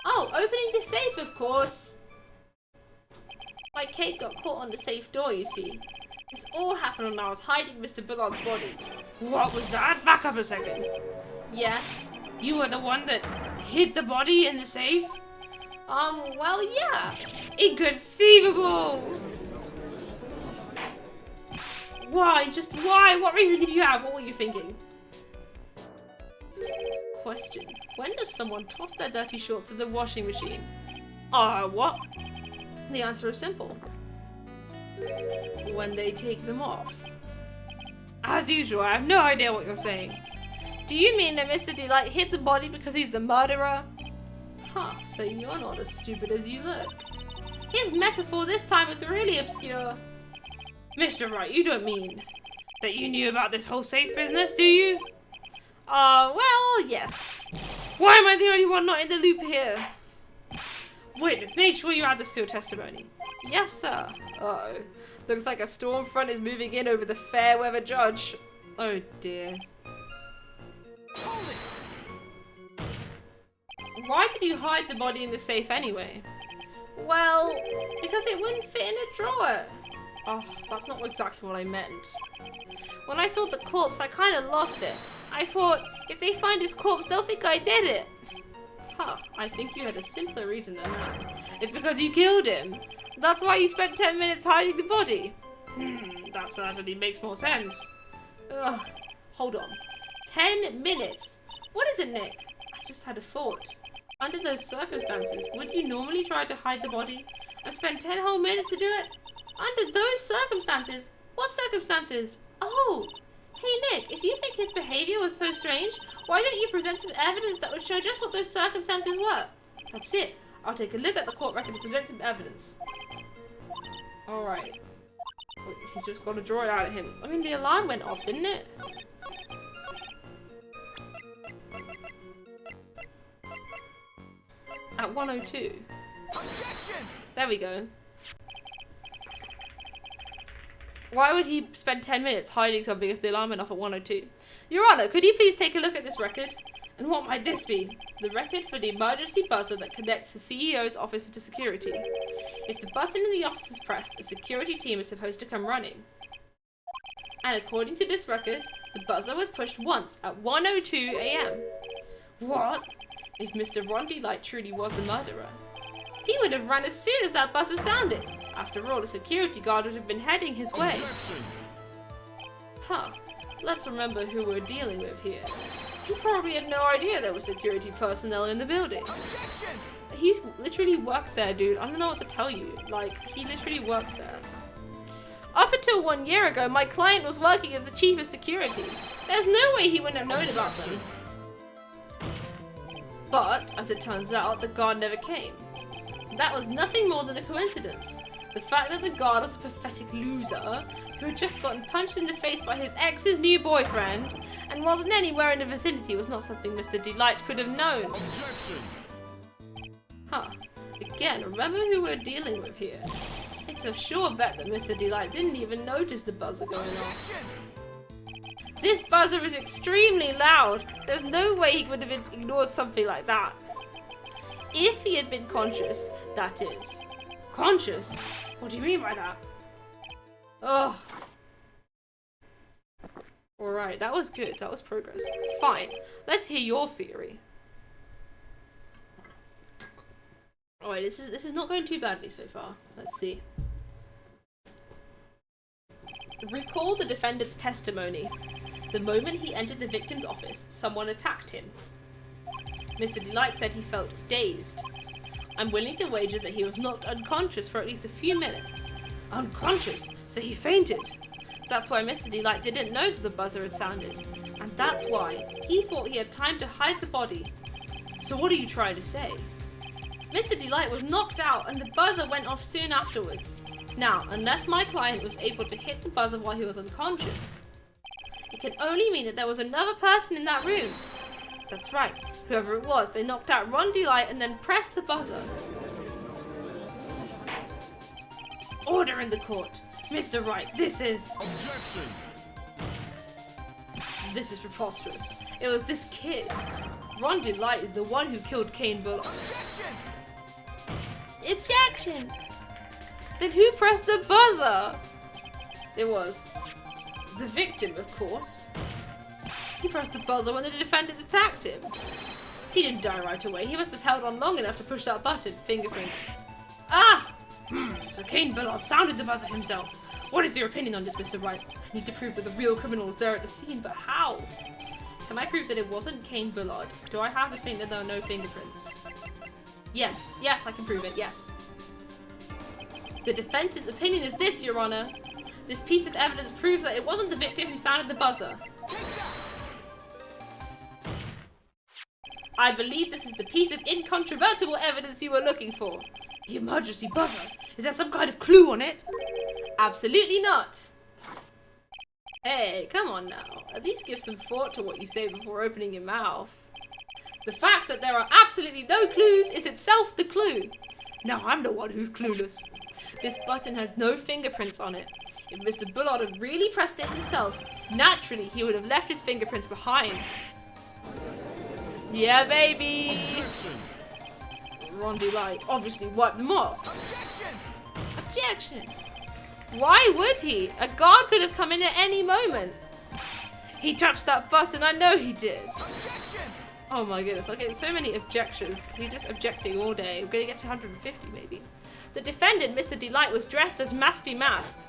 Oh, opening the safe, of course. My cape got caught on the safe door, you see. This all happened when I was hiding Mr. Bullard's body. What was that? Back up a second. Yes, you were the one that hid the body in the safe? Well, yeah. Inconceivable! Why? Just why? What reason did you have? What were you thinking? Question. When does someone toss their dirty shorts in the washing machine? What? The answer is simple. When they take them off. As usual, I have no idea what you're saying. Do you mean that Mr. Delight hid the body because he's the murderer? Huh, so you're not as stupid as you look. His metaphor this time was really obscure. Mr. Wright, you don't mean that you knew about this whole safe business, do you? Well, yes. Why am I the only one not in the loop here? Witness, make sure you add this to your testimony. Yes, sir. Uh-oh. Looks like a storm front is moving in over the fair weather judge. Oh dear. Why did you hide the body in the safe anyway? Well, because it wouldn't fit in a drawer. Oh, that's not exactly what I meant. When I saw the corpse, I kind of lost it. I thought, if they find his corpse, they'll think I did it. Huh, I think you had a simpler reason than that. It's because you killed him. That's why you spent 10 minutes hiding the body. That certainly makes more sense. Ugh, hold on. 10 minutes? What is it, Nick? I just had a thought. Under those circumstances, would you normally try to hide the body and spend 10 whole minutes to do it? Under those circumstances? What circumstances? Oh! Hey Nick, if you think his behavior was so strange, why don't you present some evidence that would show just what those circumstances were? That's it. I'll take a look at the court record and present some evidence. Alright. He's just got to draw it out at him. I mean, the alarm went off, didn't it? At 1:02. Objection! There we go. Why would he spend 10 minutes hiding something if the alarm went off at 1:02? Your Honor, could you please take a look at this record? And what might this be? The record for the emergency buzzer that connects the CEO's office to security. If the button in the office is pressed, a security team is supposed to come running. And according to this record, the buzzer was pushed once at 1:02 a.m. What? If Mr. Ron Light truly was the murderer, he would have run as soon as that buzzer sounded. After all, a security guard would have been heading his way. Huh. Let's remember who we're dealing with here. He probably had no idea there were security personnel in the building. He's literally worked there, dude. I don't know what to tell you. Like, he literally worked there. Up until 1 year ago, my client was working as the chief of security. There's no way he wouldn't have known about them. But, as it turns out, the guard never came. That was nothing more than a coincidence. The fact that the guard was a pathetic loser who had just gotten punched in the face by his ex's new boyfriend and wasn't anywhere in the vicinity was not something Mr. Delight could have known.
Objection.
Huh. Again, remember who we're dealing with here. It's a sure bet that Mr. Delight didn't even notice the buzzer going off. This buzzer is extremely loud. There's no way he would have ignored something like that. If he had been conscious, that is. Conscious? What do you mean by that? Ugh. Alright, that was good. That was progress. Fine. Let's hear your theory. Alright, this is not going too badly so far. Let's see. Recall the defendant's testimony. The moment he entered the victim's office, someone attacked him. Mr. Delight said he felt dazed. I'm willing to wager that he was not unconscious for at least a few minutes. Unconscious? So he fainted. That's why Mr. Delight didn't know that the buzzer had sounded. And that's why he thought he had time to hide the body. So what are you trying to say? Mr. Delight was knocked out and the buzzer went off soon afterwards. Now, unless my client was able to hit the buzzer while he was unconscious, it can only mean that there was another person in that room. That's right. Whoever it was, they knocked out Ron Delight and then pressed the buzzer. Order in the court. Mr. Wright, this is...
Objection.
This is preposterous. It was this kid. Ron Delight is the one who killed Kane Bullock. Objection! Then who pressed the buzzer? It was the victim, of course. He pressed the buzzer when the defendant attacked him. He didn't die right away. He must have held on long enough to push that button. Fingerprints. Ah! So Kane Bullock sounded the buzzer himself. What is your opinion on this, Mr. Wright? I need to prove that the real criminal was there at the scene, but how? Can I prove that it wasn't Kane Bullock? Do I have to think that there are no fingerprints? Yes. Yes, I can prove it. Yes. The defense's opinion is this, Your Honor. This piece of evidence proves that it wasn't the victim who sounded the buzzer. I believe this is the piece of incontrovertible evidence you were looking for. The emergency buzzer. Is there some kind of clue on it? Absolutely not. Hey, come on now. At least give some thought to what you say before opening your mouth. The fact that there are absolutely no clues is itself the clue. Now I'm the one who's clueless. This button has no fingerprints on it. If Mr. Bullard had really pressed it himself, naturally he would have left his fingerprints behind. Yeah, baby! Ron Delight obviously wiped them off. Objection! Why would he? A guard could have come in at any moment. He touched that button, I know he did. Oh my goodness, I'm getting so many objections. He's just objecting all day. We're gonna get to 150 maybe. The defendant, Mr. Delight, was dressed as Masty Mask.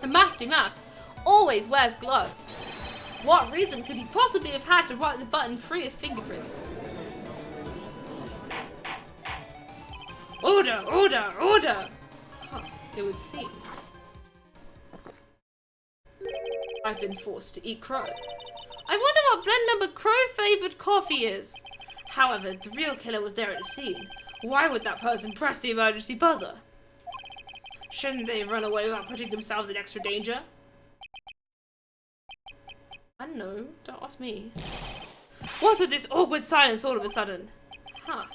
A Masty Mask always wears gloves. What reason could he possibly have had to wipe the button free of fingerprints? Order! Order! Order! Huh, it would seem. I've been forced to eat crow. I wonder what blend number crow-flavoured coffee is. However, the real killer was there at the scene. Why would that person press the emergency buzzer? Shouldn't they run away without putting themselves in extra danger? I don't know. Don't ask me. What's with this awkward silence all of a sudden? Huh.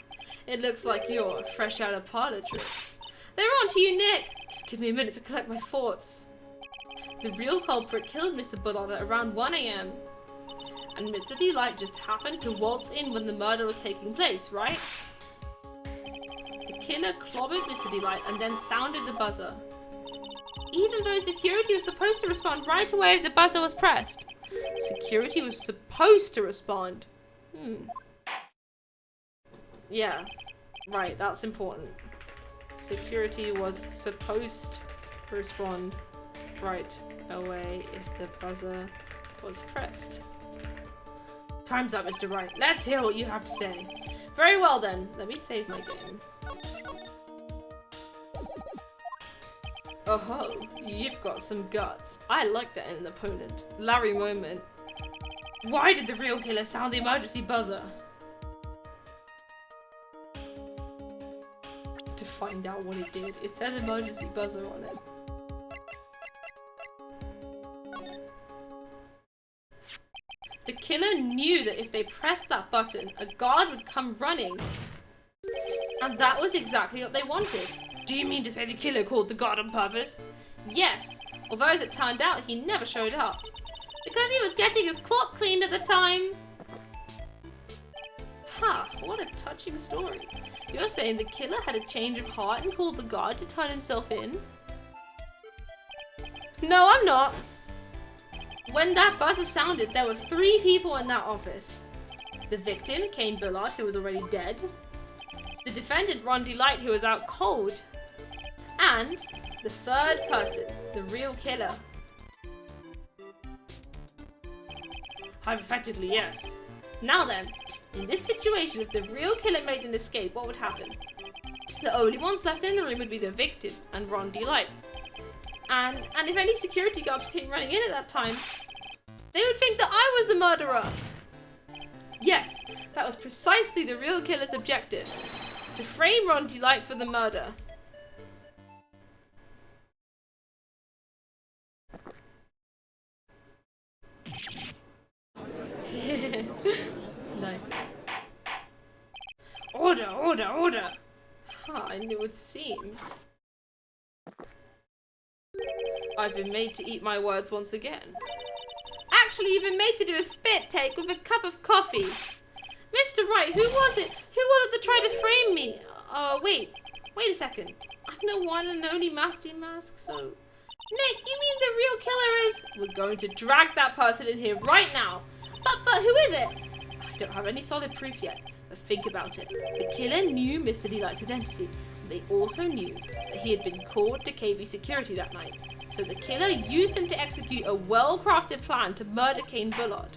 It looks like you're fresh out of parlor tricks. They're on to you, Nick. Just give me a minute to collect my thoughts. The real culprit killed Mr. Bullard at around 1 AM. And Mr. Delight just happened to waltz in when the murder was taking place, right? The killer clobbered Mr. Delight and then sounded the buzzer. Even though security was supposed to respond right away if the buzzer was pressed. Security was supposed to respond. Yeah, right, that's important. Security was supposed to respond right away if the buzzer was pressed. Time's up, Mr. Wright. Let's hear what you have to say. Very well then, let me save my game. Oh ho, you've got some guts. I like that in an opponent. Larry moment. Why did the real killer sound the emergency buzzer? To find out what it did. It says emergency buzzer on it. The killer knew that if they pressed that button, a guard would come running. And that was exactly what they wanted. Do you mean to say the killer called the guard on purpose? Yes, although as it turned out, he never showed up. Because he was getting his clock cleaned at the time. Ha, what a touching story. You're saying the killer had a change of heart and called the guard to turn himself in? No, I'm not. When that buzzer sounded, there were 3 people in that office. The victim, Kane Bullard, who was already dead. The defendant, Ron Delight, who was out cold. And the third person, the real killer. Hypothetically, yes. Now then, in this situation, if the real killer made an escape, what would happen? The only ones left in the room would be the victim and Ron Delight. And if any security guards came running in at that time, they would think that I was the murderer. Yes, that was precisely the real killer's objective. To frame Ron Delight for the murder. Nice. Order, order, order! Huh, and it would seem I've been made to eat my words once again. Actually, you've been made to do a spit take with a cup of coffee. Mr. Wright, who was it? Who was it that tried to frame me? Wait a second. I'm the one and only Master Mask, so... Nick, you mean the real killer is... We're going to drag that person in here right now. But who is it? I don't have any solid proof yet, but think about it. The killer knew Mr. Delight's identity. They also knew that he had been called to KB security that night. So the killer used him to execute a well-crafted plan to murder Kane Bullard.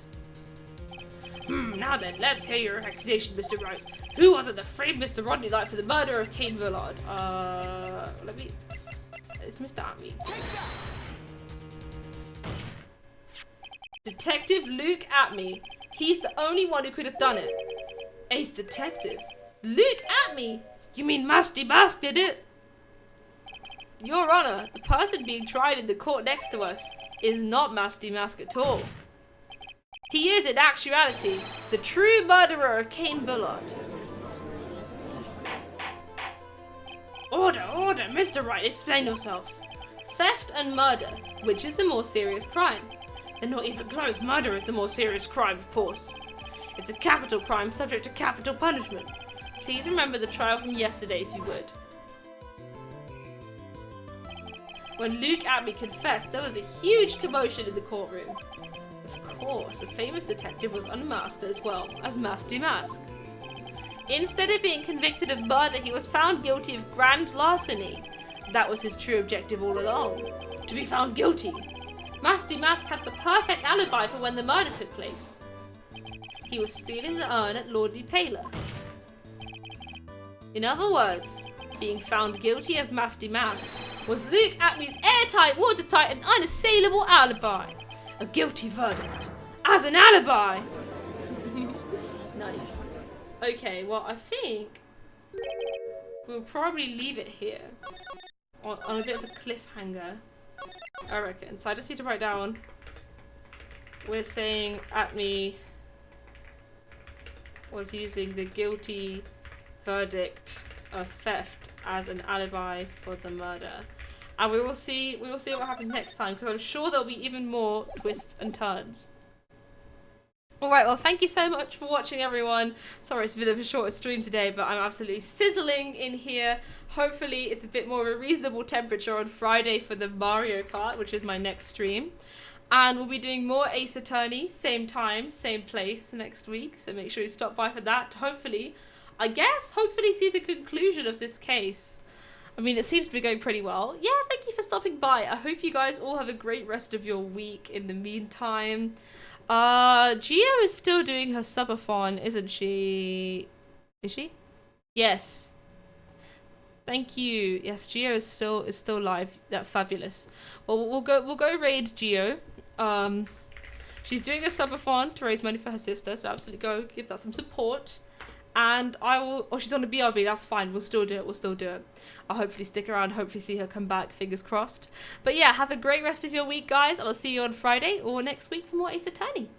Now then, let's hear your accusation, Mr. Wright. Who was it that framed Mr. Ron Delight for the murder of Kane Bullard? It's Mr. Atme. Detective Luke Atme. He's the only one who could have done it. Ace Detective. Luke Atme? You mean Masty Mask did it? Your Honor, the person being tried in the court next to us is not Masty Mask at all. He is, in actuality, the true murderer of Kane Bullard. Order, order, Mr. Wright, explain yourself. Theft and murder, which is the more serious crime? They're not even close. Murder is the more serious crime, of course. It's a capital crime subject to capital punishment. Please remember the trial from yesterday, if you would. When Luke Atme confessed, there was a huge commotion in the courtroom. Of course, a famous detective was unmasked as well as Masty Mask. Instead of being convicted of murder, he was found guilty of grand larceny. That was his true objective all along. To be found guilty. Masty Mask had the perfect alibi for when the murder took place. He was stealing the urn at Lordly Taylor. In other words, being found guilty as Masty Mask was Luke Atme's airtight, watertight and unassailable alibi. A guilty verdict. As an alibi! Nice. Okay, well I think we'll probably leave it here. On a bit of a cliffhanger, I reckon. So I just need to write down, we're saying Atme was using the guilty verdict of theft as an alibi for the murder. And we will see what happens next time, because I'm sure there'll be even more twists and turns. Alright, well, thank you so much for watching, everyone. Sorry it's a bit of a shorter stream today, but I'm absolutely sizzling in here. Hopefully it's a bit more of a reasonable temperature on Friday for the Mario Kart, which is my next stream. And we'll be doing more Ace Attorney, same time, same place next week. So make sure you stop by for that. Hopefully see the conclusion of this case. I mean, it seems to be going pretty well. Yeah, thank you for stopping by. I hope you guys all have a great rest of your week in the meantime. Gio is still doing her subathon, isn't she? Is she? Yes. Thank you. Yes, Gio is still live. That's fabulous. Well, we'll go raid Gio. She's doing a subathon to raise money for her sister, so absolutely go give that some support. And I will. Oh, she's on a BRB. That's fine. We'll still do it. I'll hopefully stick around. Hopefully see her come back. Fingers crossed. But yeah, have a great rest of your week, guys. And I'll see you on Friday or next week for more Ace Attorney.